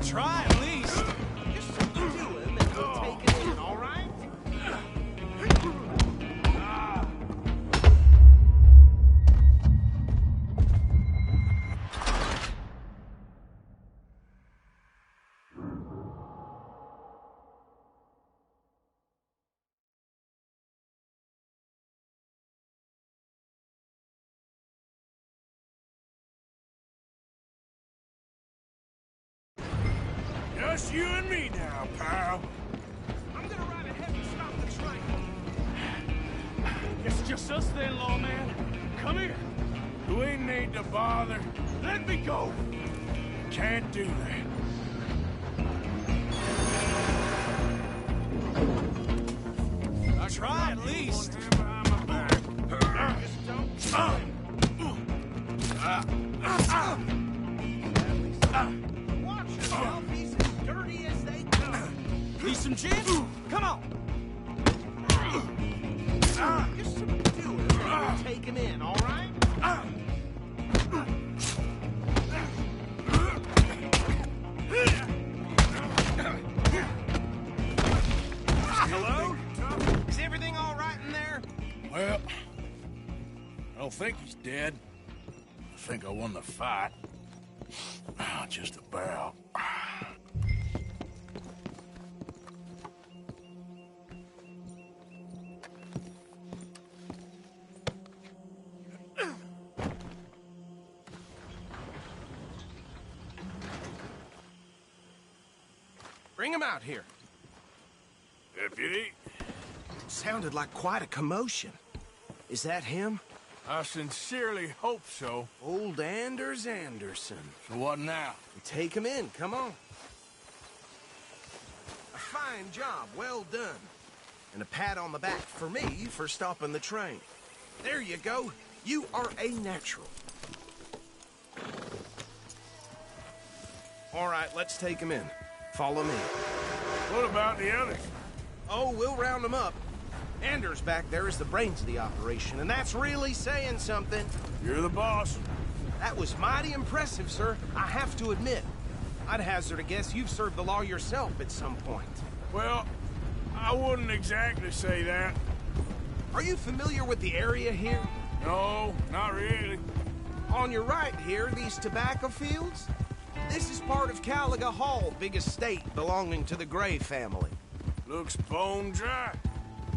Try at least. Just kill him and we'll take it in, all right? Just you and me now, pal. I'm gonna ride ahead and stop the train. just us then, lawman. Come here. We need to bother. Let me go. Can't do that. Try at least. Watch yourself. He's as dirty as they come. Need some gin? Come on. Just do it. We'll take him in, all right? Hello? Is everything all right in there? Well, I don't think he's dead. I think I won the fight. Just about. Bring him out here. Deputy? Sounded like quite a commotion. Is that him? I sincerely hope so. Old Anders Anderson. So what now? Take him in, come on. A fine job, well done. And a pat on the back for me for stopping the train. There you go. You are a natural. All right, let's take him in. Follow me. What about the others? Oh, we'll round them up. Anders back there is the brains of the operation, and that's really saying something. You're the boss. That was mighty impressive, sir. I have to admit. I'd hazard a guess you've served the law yourself at some point. Well, I wouldn't exactly say that. Are you familiar with the area here? No, not really. On your right here, these tobacco fields? This is part of Caliga Hall, big estate belonging to the Gray family. Looks bone dry.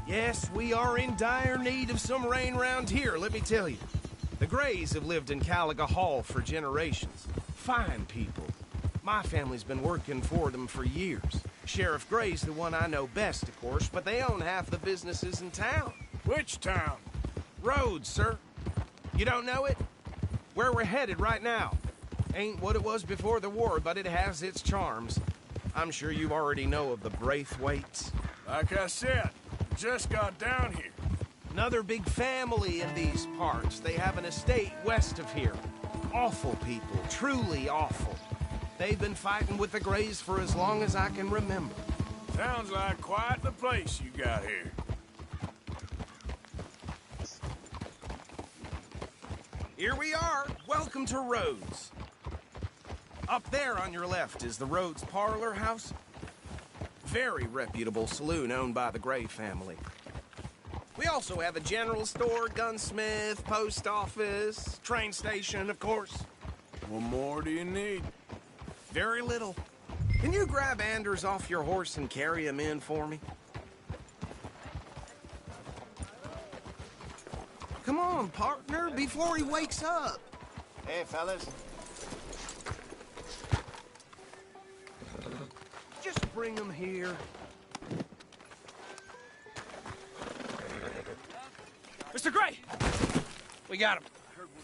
Yes, we are in dire need of some rain round here, let me tell you. The Grays have lived in Caliga Hall for generations. Fine people. My family's been working for them for years. Sheriff Gray's the one I know best, of course, but they own half the businesses in town. Which town? Rhodes, sir. You don't know it? Where we're headed right now. Ain't what it was before the war, but it has its charms. I'm sure you already know of the Braithwaites. Like I said, just got down here. Another big family in these parts. They have an estate west of here. Awful people, truly awful. They've been fighting with the Grays for as long as I can remember. Sounds like quite the place you got here. Here we are. Welcome to Rhodes. Up there on your left is the Rhodes Parlor House. Very reputable saloon owned by the Gray family. We also have a general store, gunsmith, post office, train station, of course. What more do you need? Very little. Can you grab Anders off your horse and carry him in for me? Come on, partner, before he wakes up. Hey, fellas. Just bring him here. Mr. Gray! We got him.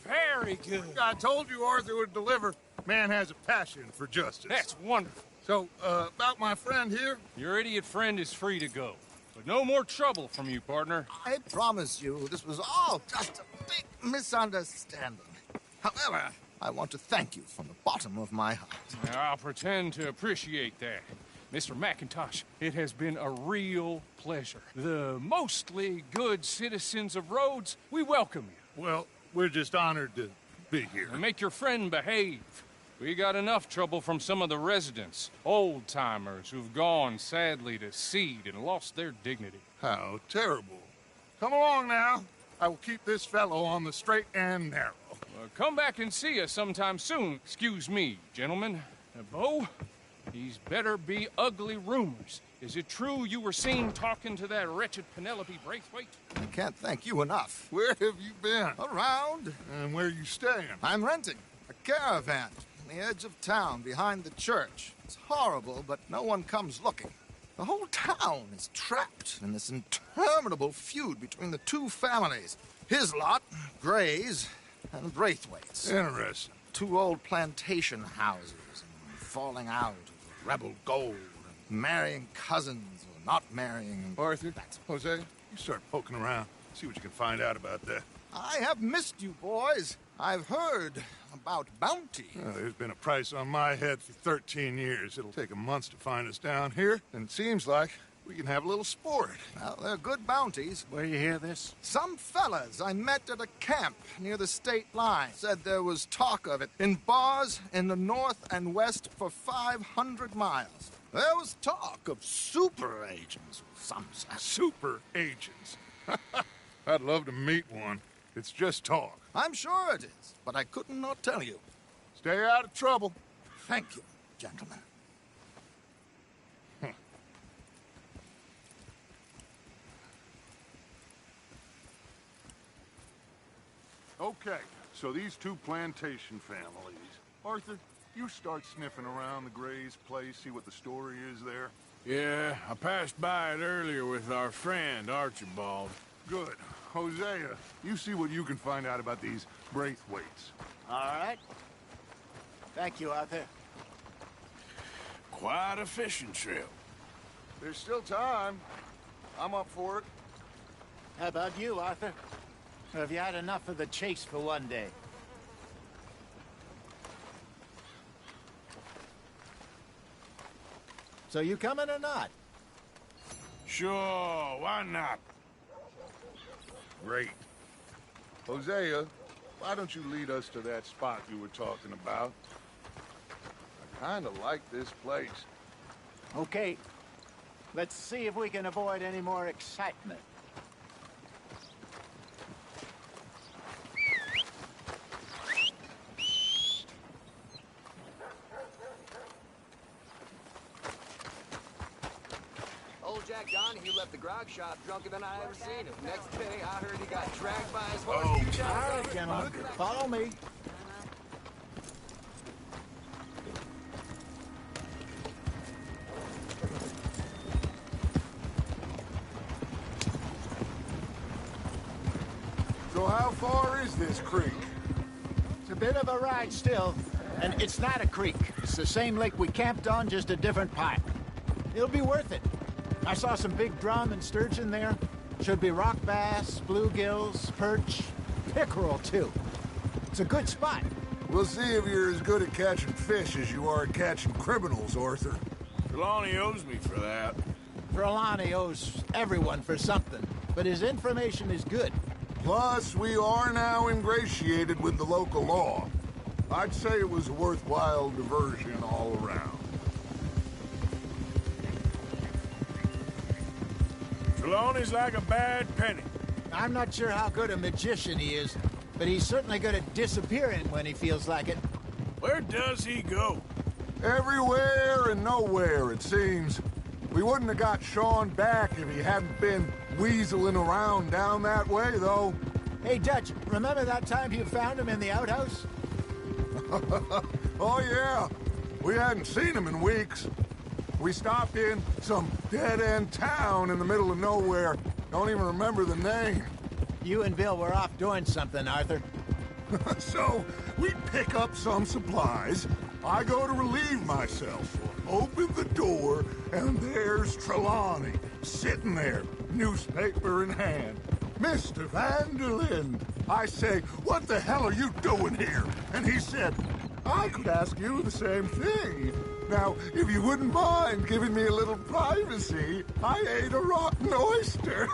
Very good. I told you Arthur would deliver. Man has a passion for justice. That's wonderful. So, about my friend here? Your idiot friend is free to go. But no more trouble from you, partner. I promise you, this was all just a big misunderstanding. However, I want to thank you from the bottom of my heart. I'll pretend to appreciate that. Mr. McIntosh, it has been a real pleasure. The mostly good citizens of Rhodes, we welcome you. Well, we're just honored to be here. And make your friend behave. We got enough trouble from some of the residents, old-timers who've gone, sadly, to seed and lost their dignity. How terrible. Come along now. I will keep this fellow on the straight and narrow. Come back and see us sometime soon. Excuse me, gentlemen. Bo, these better be ugly rumors. Is it true you were seen talking to that wretched Penelope Braithwaite? I can't thank you enough. Where have you been? Around. And where are you staying? I'm renting a caravan on the edge of town behind the church. It's horrible, but no one comes looking. The whole town is trapped in this interminable feud between the two families. His lot, Gray's, and Braithwaite's. Interesting. Two old plantation houses, and falling out of rebel gold, and marrying cousins or not marrying. Arthur, Jose, you start poking around. See what you can find out about that. I have missed you, boys. I've heard about bounty. Well, there's been a price on my head for 13 years. It'll take 'em months to find us down here, and it seems like we can have a little sport. Well, they're good bounties. Where you hear this? Some fellas I met at a camp near the state line said there was talk of it in bars in the north and west for 500 miles. There was talk of super agents of some sort. Super agents? I'd love to meet one. It's just talk. I'm sure it is, but I couldn't not tell you. Stay out of trouble. Thank you, gentlemen. Okay, so these two plantation families. Arthur, you start sniffing around the Gray's place, see what the story is there. Yeah, I passed by it earlier with our friend, Archibald. Good. Hosea, you see what you can find out about these Braithwaites. All right. Thank you, Arthur. Quite a fishing trip. There's still time. I'm up for it. How about you, Arthur? Or have you had enough of the chase for one day? So you coming or not? Sure, why not? Great. Hosea, why don't you lead us to that spot you were talking about? I kind of like this place. Okay. Let's see if we can avoid any more excitement. Jack Donahue left the grog shop drunker than I ever seen him. Next day, I heard he got dragged by his horse. Oh, all right, gentlemen. Follow me. So how far is this creek? It's a bit of a ride still, and it's not a creek. It's the same lake we camped on, just a different pipe. It'll be worth it. I saw some big drum and sturgeon there. Should be rock bass, bluegills, perch, pickerel, too. It's a good spot. We'll see if you're as good at catching fish as you are at catching criminals, Arthur. Trelawney owes me for that. Trelawney owes everyone for something, but his information is good. Plus, we are now ingratiated with the local law. I'd say it was a worthwhile diversion all around. Trelawney's like a bad penny. I'm not sure how good a magician he is, but he's certainly good at disappearing when he feels like it. Where does he go? Everywhere and nowhere, it seems. We wouldn't have got Sean back if he hadn't been weaseling around down that way, though. Hey, Dutch, remember that time you found him in the outhouse? Oh, yeah. We hadn't seen him in weeks. We stopped in some dead-end town in the middle of nowhere. Don't even remember the name. You and Bill were off doing something, Arthur. So, we pick up some supplies. I go to relieve myself. Open the door, and there's Trelawney, sitting there, newspaper in hand. Mr. Vanderlyn. I say, what the hell are you doing here? And he said, I could ask you the same thing. Now, if you wouldn't mind giving me a little privacy, I ate a rotten oyster.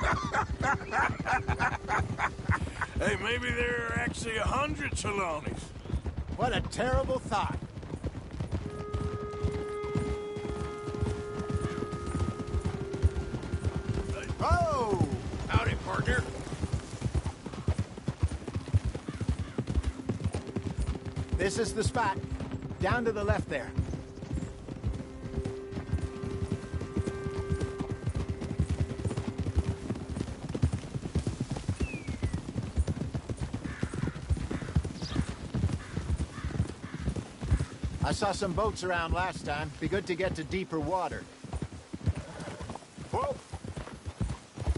Hey, maybe there are actually 100 Trelawneys. What a terrible thought. Oh! Howdy, partner. This is the spot. Down to the left there. I saw some boats around last time. Be good to get to deeper water.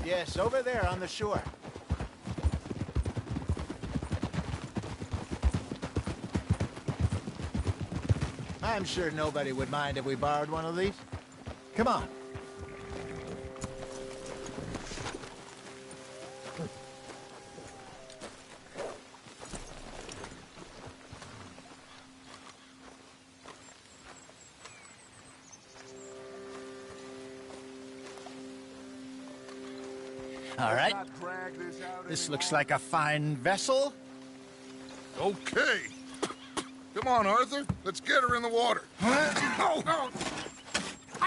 Yes, over there on the shore. I'm sure nobody would mind if we borrowed one of these. Come on. All right. This looks like a fine vessel. Okay. Come on, Arthur. Let's get her in the water. I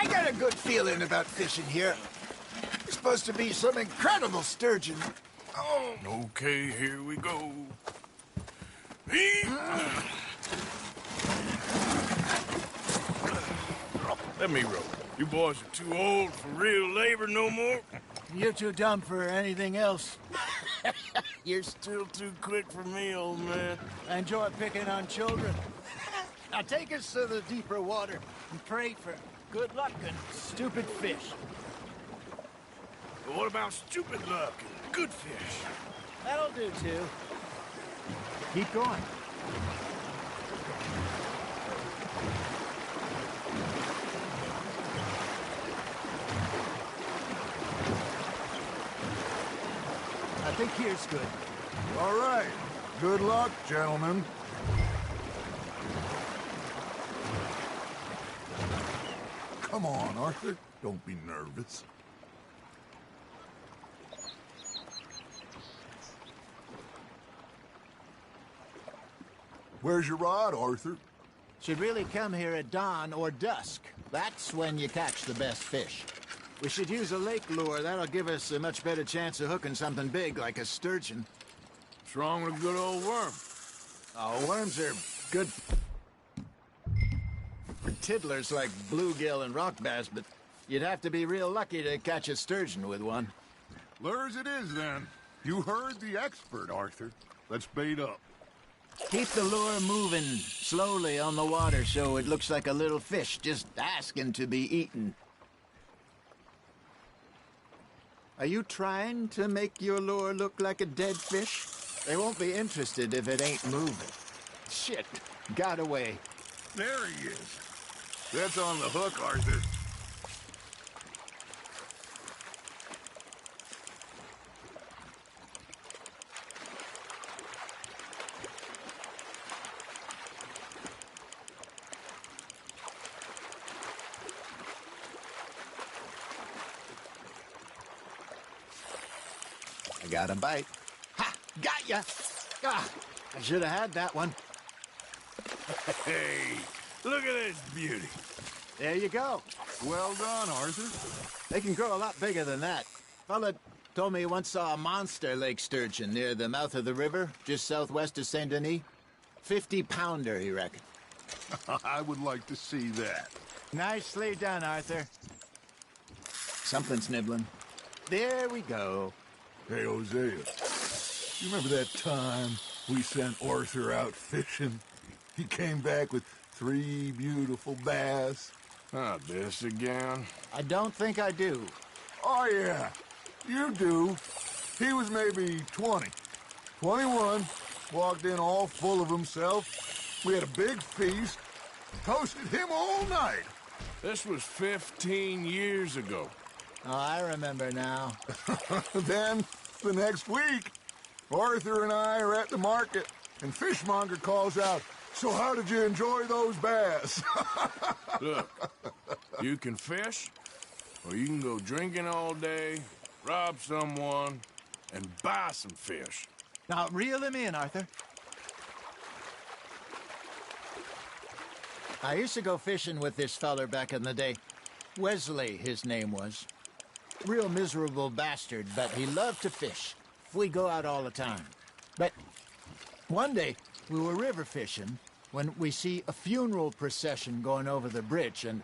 got a good feeling about fishing here. It's supposed to be some incredible sturgeon. Oh. Okay, here we go. Let me row. You boys are too old for real labor no more. You're too dumb for anything else. You're still too quick for me, old man. I enjoy picking on children. Now take us to the deeper water and pray for good luck and stupid fish. But what about stupid luck and good fish? That'll do, too. Keep going. I think here's good. All right. Good luck, gentlemen. Come on, Arthur. Don't be nervous. Where's your rod, Arthur? Should really come here at dawn or dusk. That's when you catch the best fish. We should use a lake lure. That'll give us a much better chance of hooking something big like a sturgeon. What's wrong with a good old worm? Oh, worms are good for tiddlers like bluegill and rock bass, but you'd have to be real lucky to catch a sturgeon with one. Lures it is, then. You heard the expert, Arthur. Let's bait up. Keep the lure moving slowly on the water so it looks like a little fish just asking to be eaten. Are you trying to make your lure look like a dead fish? They won't be interested if it ain't moving. Shit, got away. There he is. That's on the hook, Arthur. I got a bite. Ha! Got ya! Ah, I should have had that one. Hey, look at this beauty. There you go. Well done, Arthur. They can grow a lot bigger than that. Fella told me he once saw a monster lake sturgeon near the mouth of the river, just southwest of Saint Denis. 50-pounder, he reckoned. I would like to see that. Nicely done, Arthur. Something's nibbling. There we go. Hey, Hosea, you remember that time we sent Arthur out fishing? He came back with 3 beautiful bass. Ah, this again? I don't think I do. Oh, yeah, you do. He was maybe 20. 21, walked in all full of himself. We had a big feast, toasted him all night. This was 15 years ago. Oh, I remember now. Then, the next week, Arthur and I are at the market, and Fishmonger calls out, "So how did you enjoy those bass?" Look, you can fish, or you can go drinking all day, rob someone, and buy some fish. Now, reel him in, Arthur. I used to go fishing with this feller back in the day. Wesley, his name was. Real miserable bastard, but he loved to fish. We go out all the time. But one day, we were river fishing when we see a funeral procession going over the bridge, and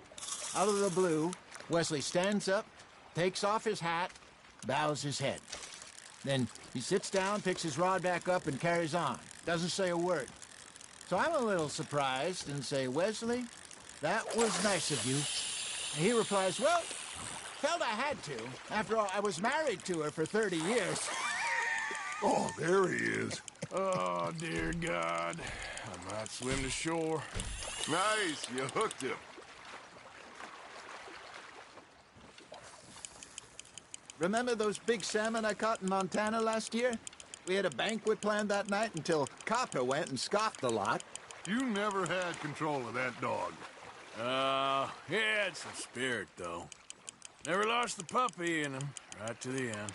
out of the blue, Wesley stands up, takes off his hat, bows his head. Then he sits down, picks his rod back up, and carries on. Doesn't say a word. So I'm a little surprised and say, "Wesley, that was nice of you." And he replies, "Well, Felt I had to. After all, I was married to her for 30 years. Oh, there he is. Oh, dear God. I might swim to shore. Nice, you hooked him. Remember those big salmon I caught in Montana last year? We had a banquet planned that night until Copper went and scoffed the lot. You never had control of that dog. He had some spirit, though. Never lost the puppy in him, right to the end.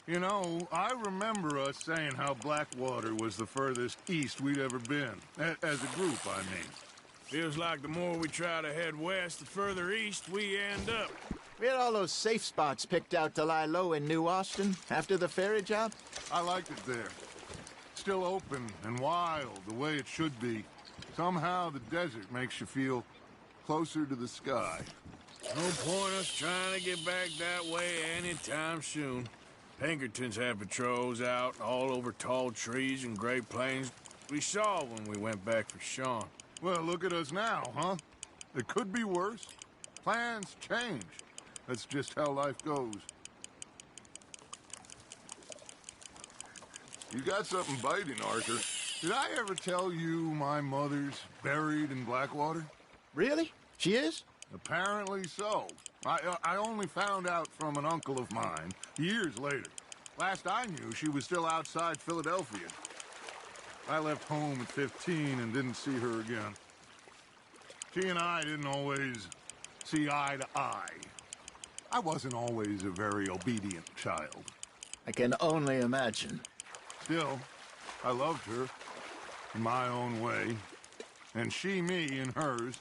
You know, I remember us saying how Blackwater was the furthest east we'd ever been. As a group, I mean. Feels like the more we try to head west, the further east we end up. We had all those safe spots picked out to lie low in New Austin after the ferry job. I liked it there. Still open and wild, the way it should be. Somehow the desert makes you feel closer to the sky. No point us trying to get back that way anytime soon. Pinkertons had patrols out all over tall trees and Great Plains we saw when we went back for Sean. Well, look at us now, huh? It could be worse. Plans change. That's just how life goes. You got something biting, Arthur. Did I ever tell you my mother's buried in Blackwater? Really? She is? Apparently so. I only found out from an uncle of mine years later. Last I knew, she was still outside Philadelphia. I left home at 15 and didn't see her again. She and I didn't always see eye to eye. I wasn't always a very obedient child. I can only imagine. Still, I loved her in my own way, and she me in hers.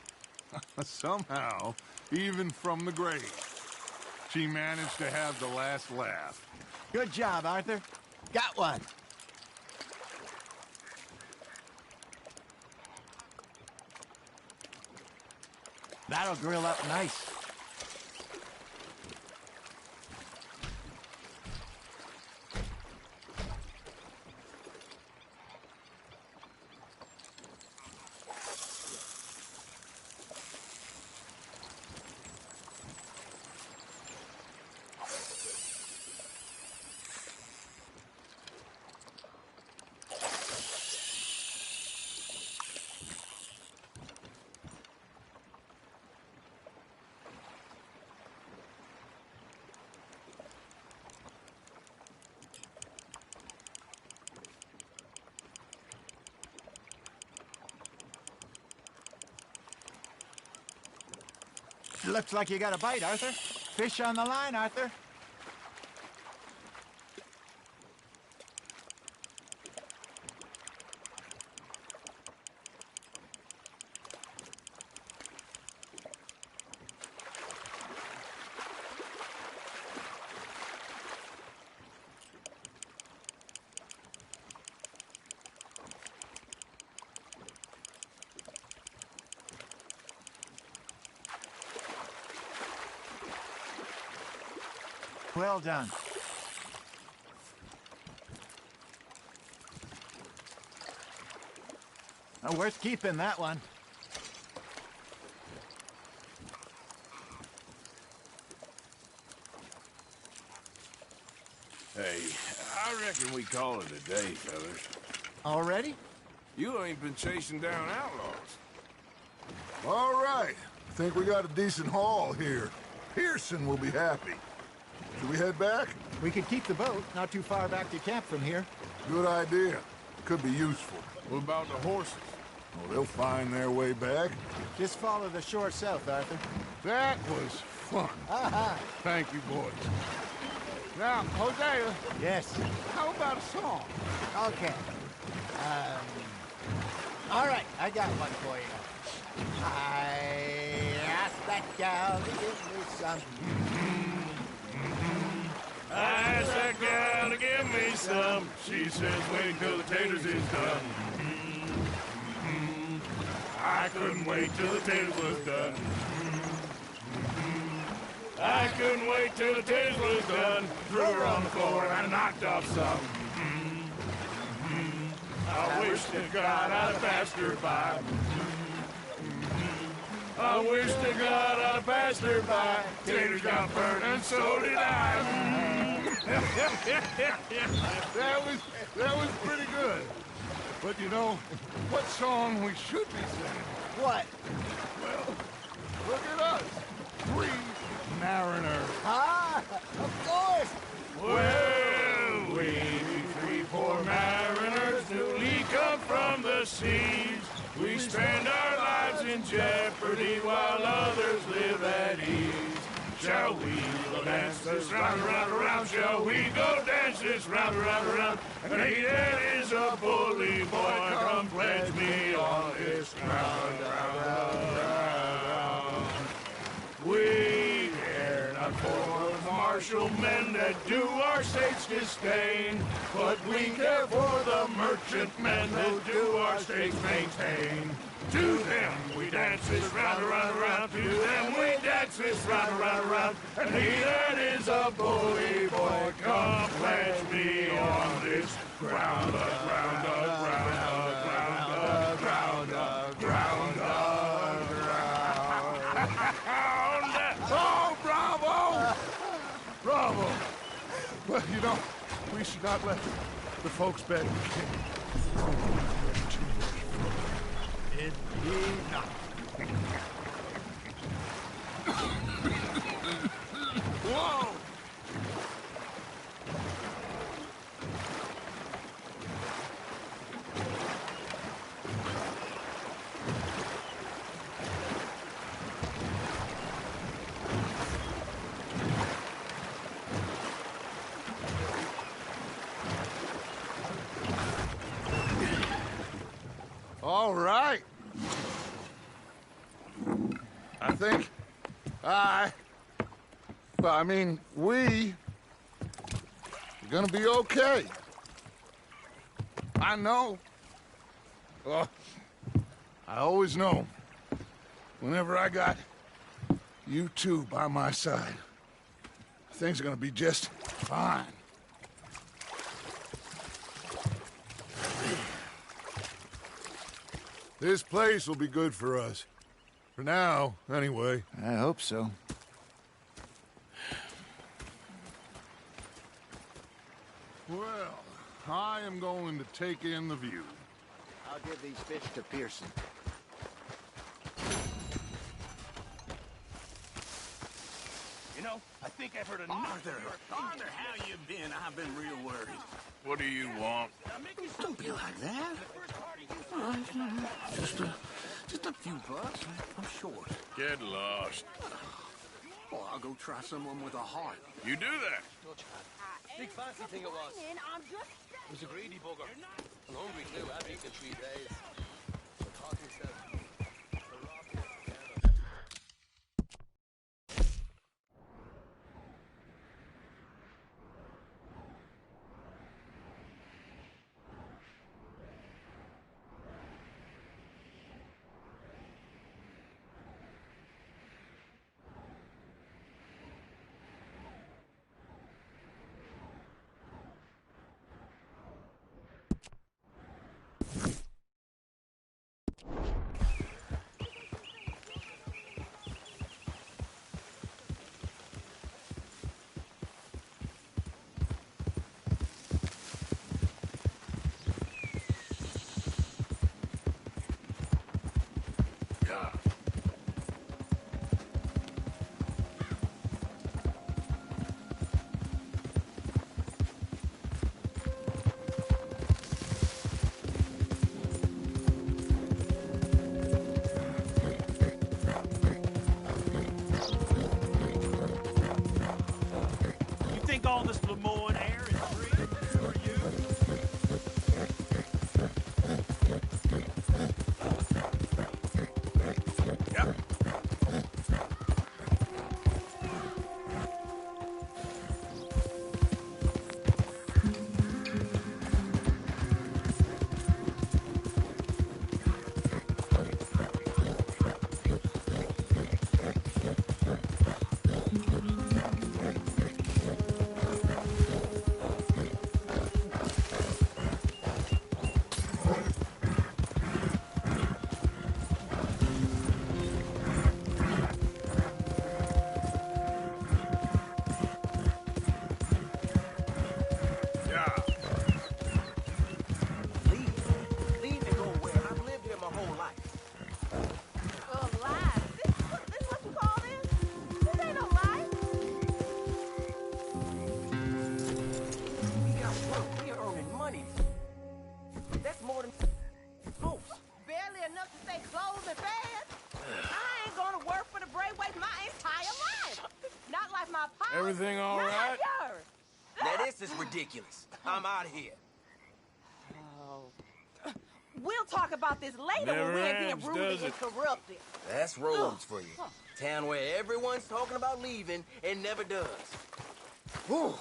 Somehow, even from the grave, she managed to have the last laugh. Good job, Arthur. Got one. That'll grill up nice. Looks like you got a bite, Arthur. Fish on the line, Arthur. Well done. Worth keeping, that one. Hey, I reckon we call it a day, fellas. Already? You ain't been chasing down outlaws. All right. I think we got a decent haul here. Pearson will be happy. Should we head back? We could keep the boat, not too far back to camp from here. Good idea. Could be useful. What about the horses? Oh, they'll find their way back. Just follow the shore south, Arthur. That was fun. Aha! Thank you, boys. Now, Hosea. Yes? How about a song? Okay. All right, I got one for you. I asked that gal to give me some. I asked that gal to give me some. She says wait till the taters is done. I couldn't wait till the taters was done. I couldn't wait till the taters was done. Threw her on the floor and I knocked off some. I wish to God I'd have passed her by. I wish to God I passed her by. Taters got burnt and so did I. That was pretty good. But you know, what song we should be singing? What? Well, look at us. 3 mariners. Ah, of course. Well, we 3 poor mariners newly come from the seas. We spend our lives in jeopardy while others live at ease. Shall we go dance this round, around, around? Shall we go dance this round, around, around? And he that is a bully boy, come pledge me on this ground, ground. We care not for the martial men that do our states disdain, but we care for the merchant men that do our states maintain. To them we dance this round, around, around. To them we dance this round, around, around. And he that is a bully boy, come pledge me on this ground, ground, ground, ground, ground, ground, ground. Oh, bravo! Bravo! Well, you know, we should not let the folks beg the king. Indeed not. Whoa! All right. I think we're gonna be okay. I know. Well, I always know. Whenever I got you two by my side, things are gonna be just fine. This place will be good for us. For now, anyway. I hope so. Well, I am going to take in the view. I'll give these fish to Pearson. You know, I think I've heard enough. Arthur, how you been? I've been real worried. What do you want? Don't be like that. Just a few bucks. I'm short. Get lost. Well, I'll go try someone with a heart. You do that. Big fancy thing it was. It was a greedy bugger. I'm hungry too. I've eaten in 3 days. The talking says. All this Lemoyne air is free for you? Yep. right. Now this is ridiculous. I'm out of here. We'll talk about this later Never when we ain't being ends, rudely does it? interrupted. That's Rhodes for you. Town where everyone's talking about leaving and never does. Whew.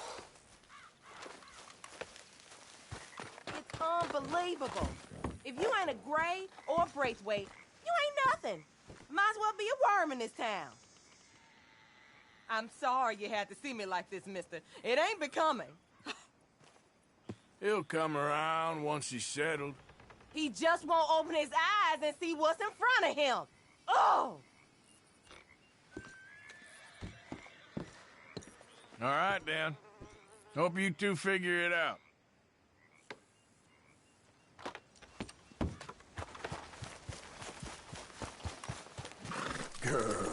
It's unbelievable. If you ain't a Gray or a Braithwaite, you ain't nothing. Might as well be a worm in this town. I'm sorry you had to see me like this, mister. It ain't becoming. He'll come around once he's settled. He just won't open his eyes and see what's in front of him. Oh! All right, then. Hope you two figure it out. Girl.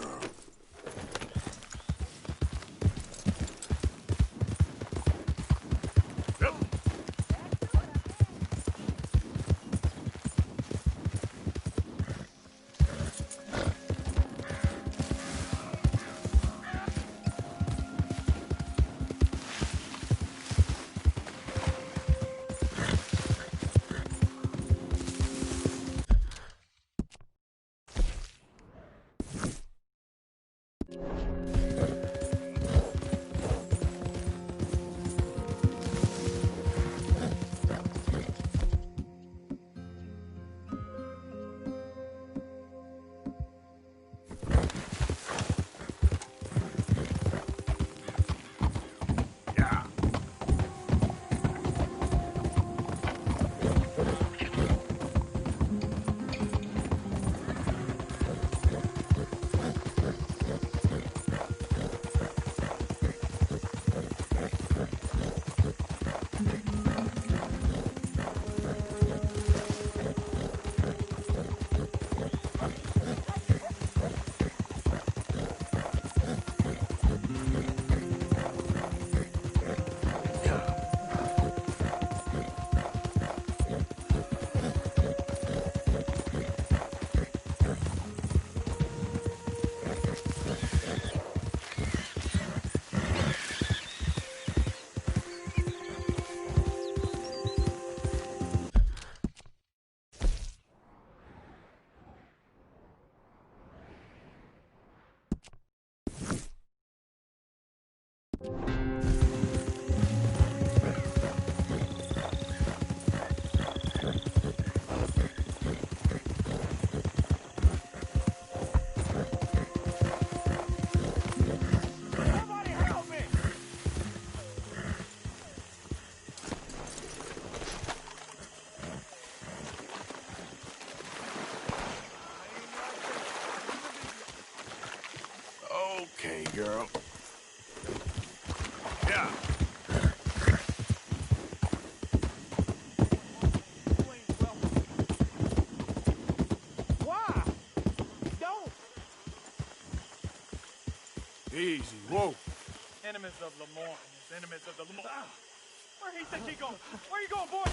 Okay, girl. Yeah. Why? Don't! Easy. Whoa. Enemies of Lamont. Enemies of the Lamont. Where he think he going? Where you going, boy?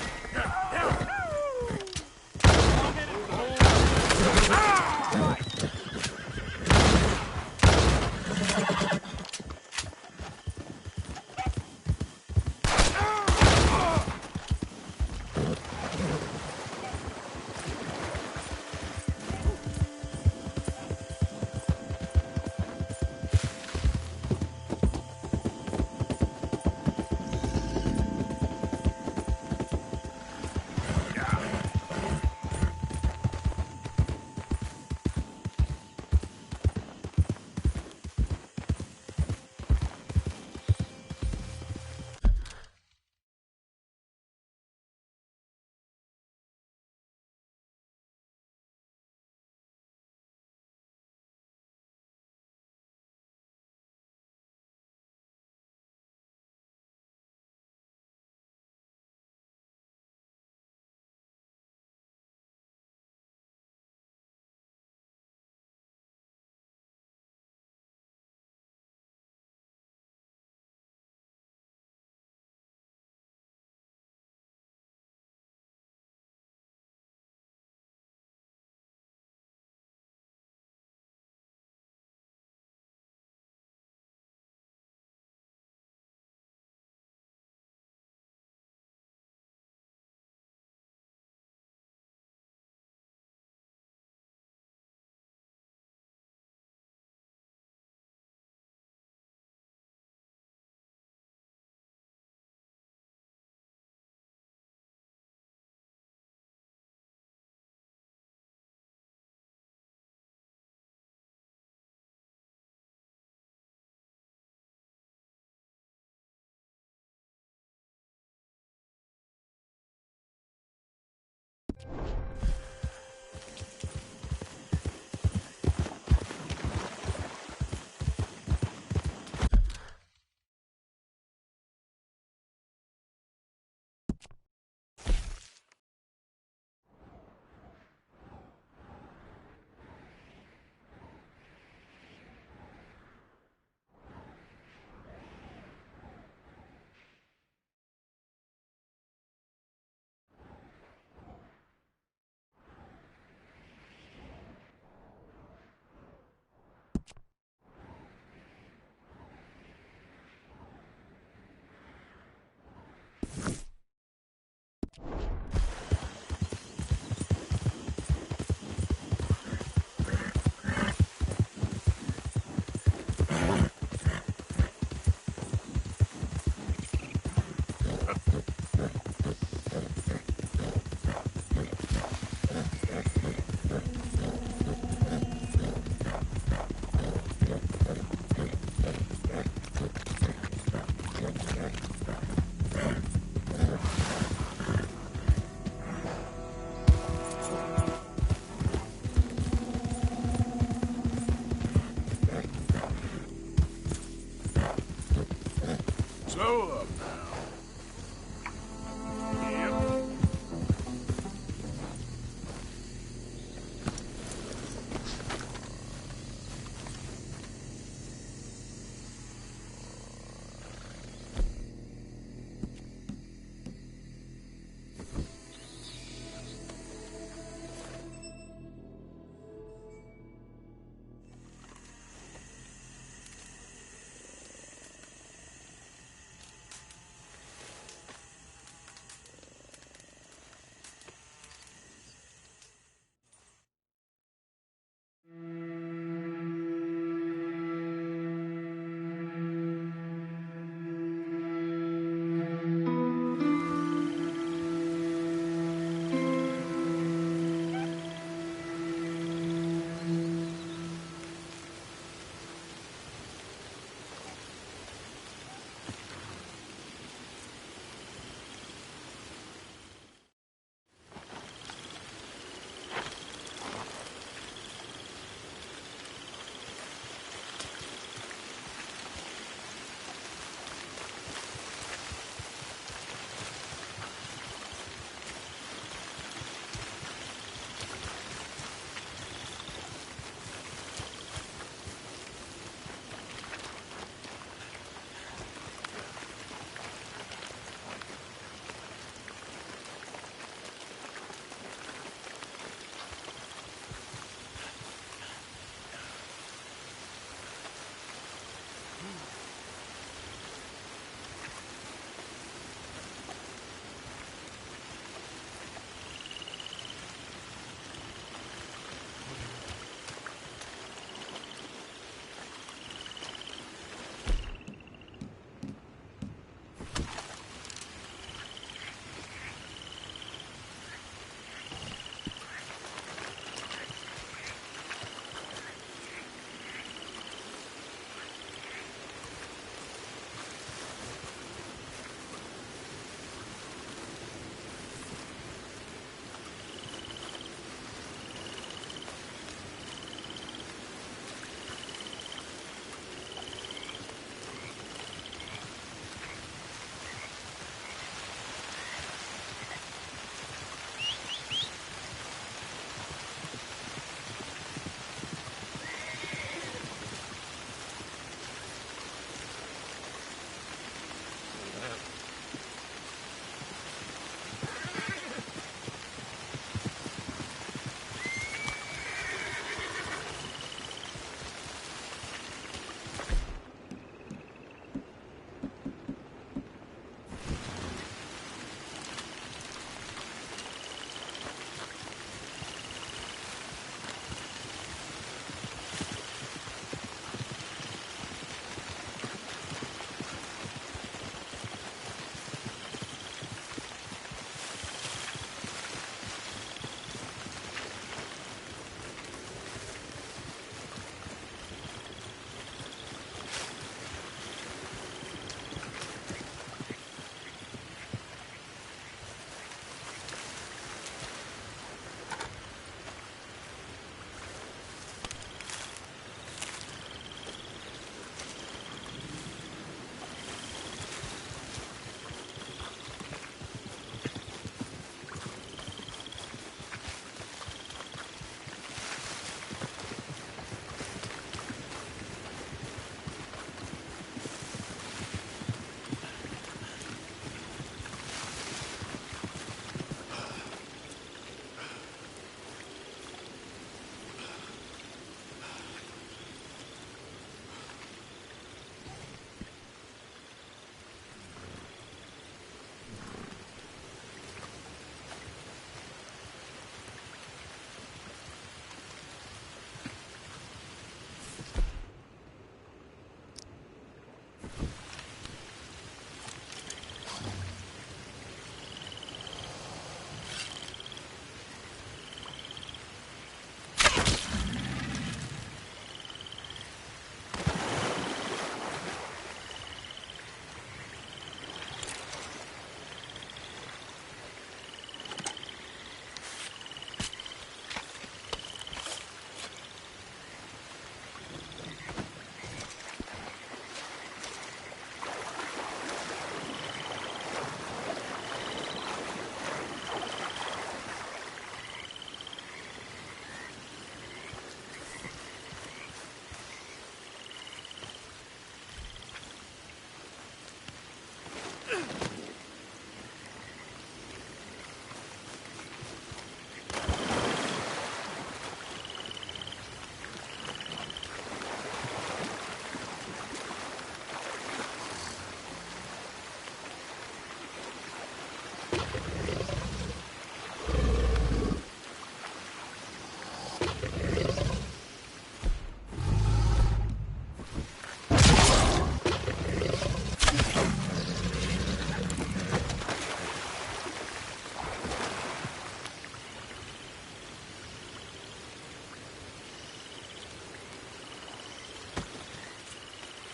Slow up now.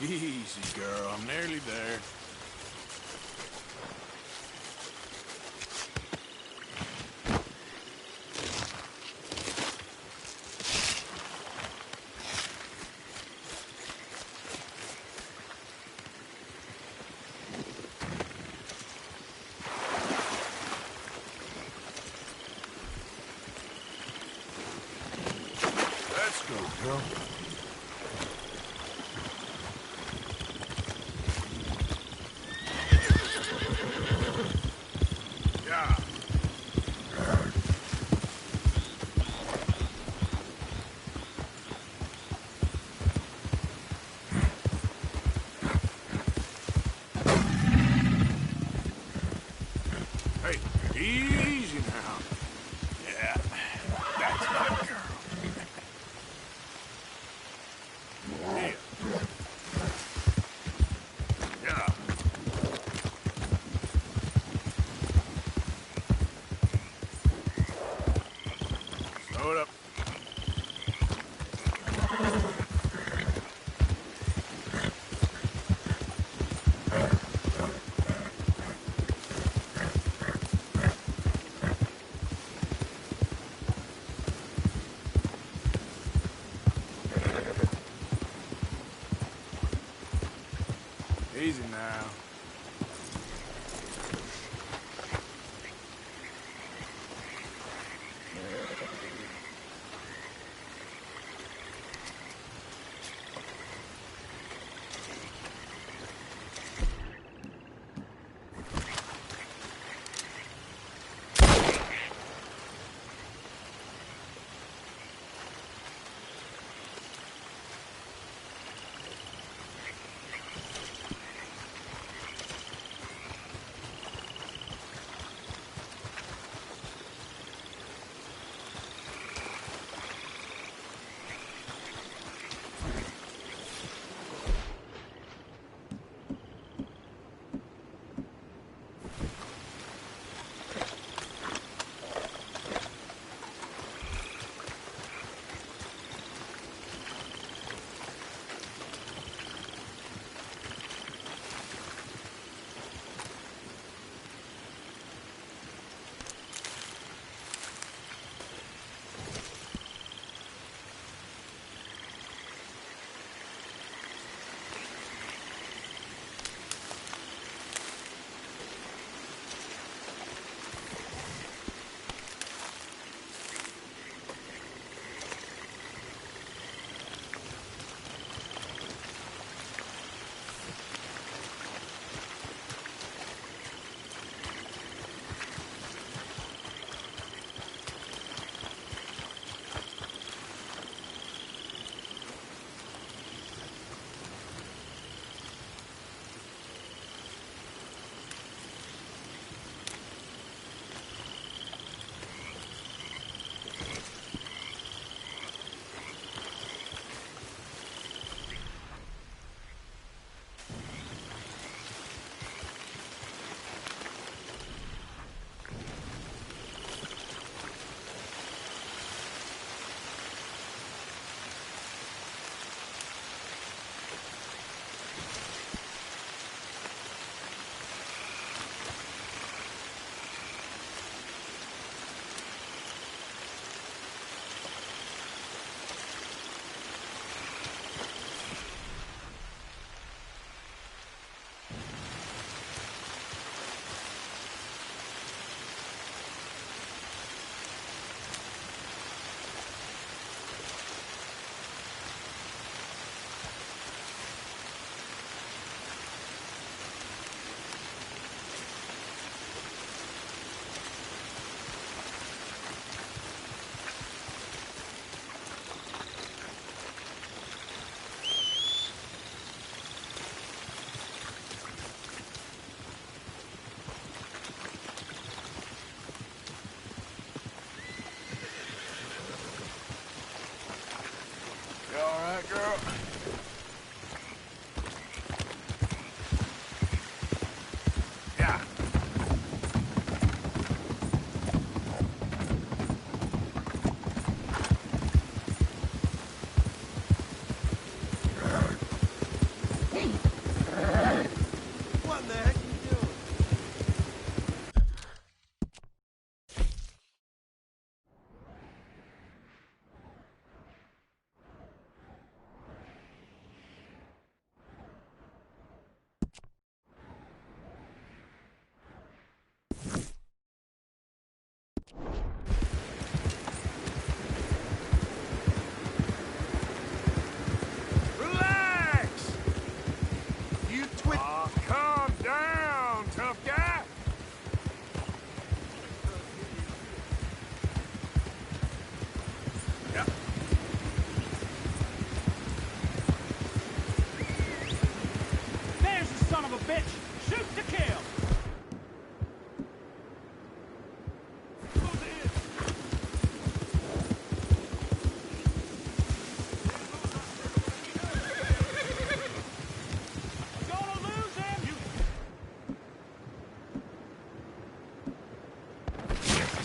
Easy, girl. I'm nearly there. Let's go, girl. Yeah. Hey, easy now. Yeah, that's my girl. Yeah. Yeah. Slow it up.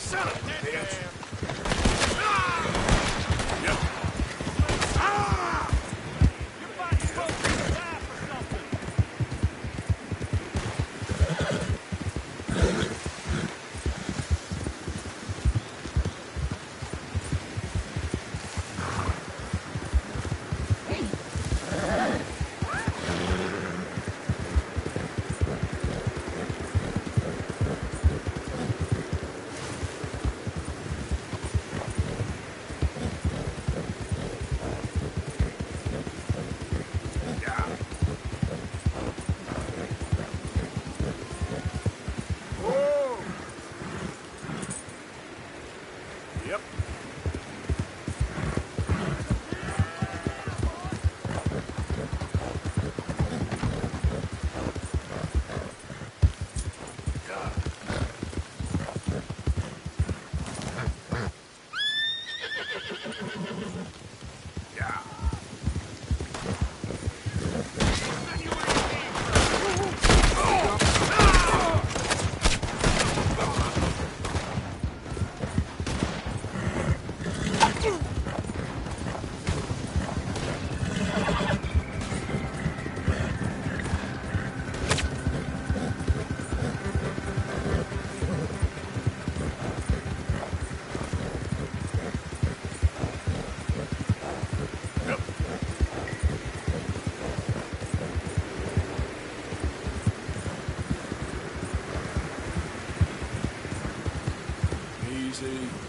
son of a bitch! Easy.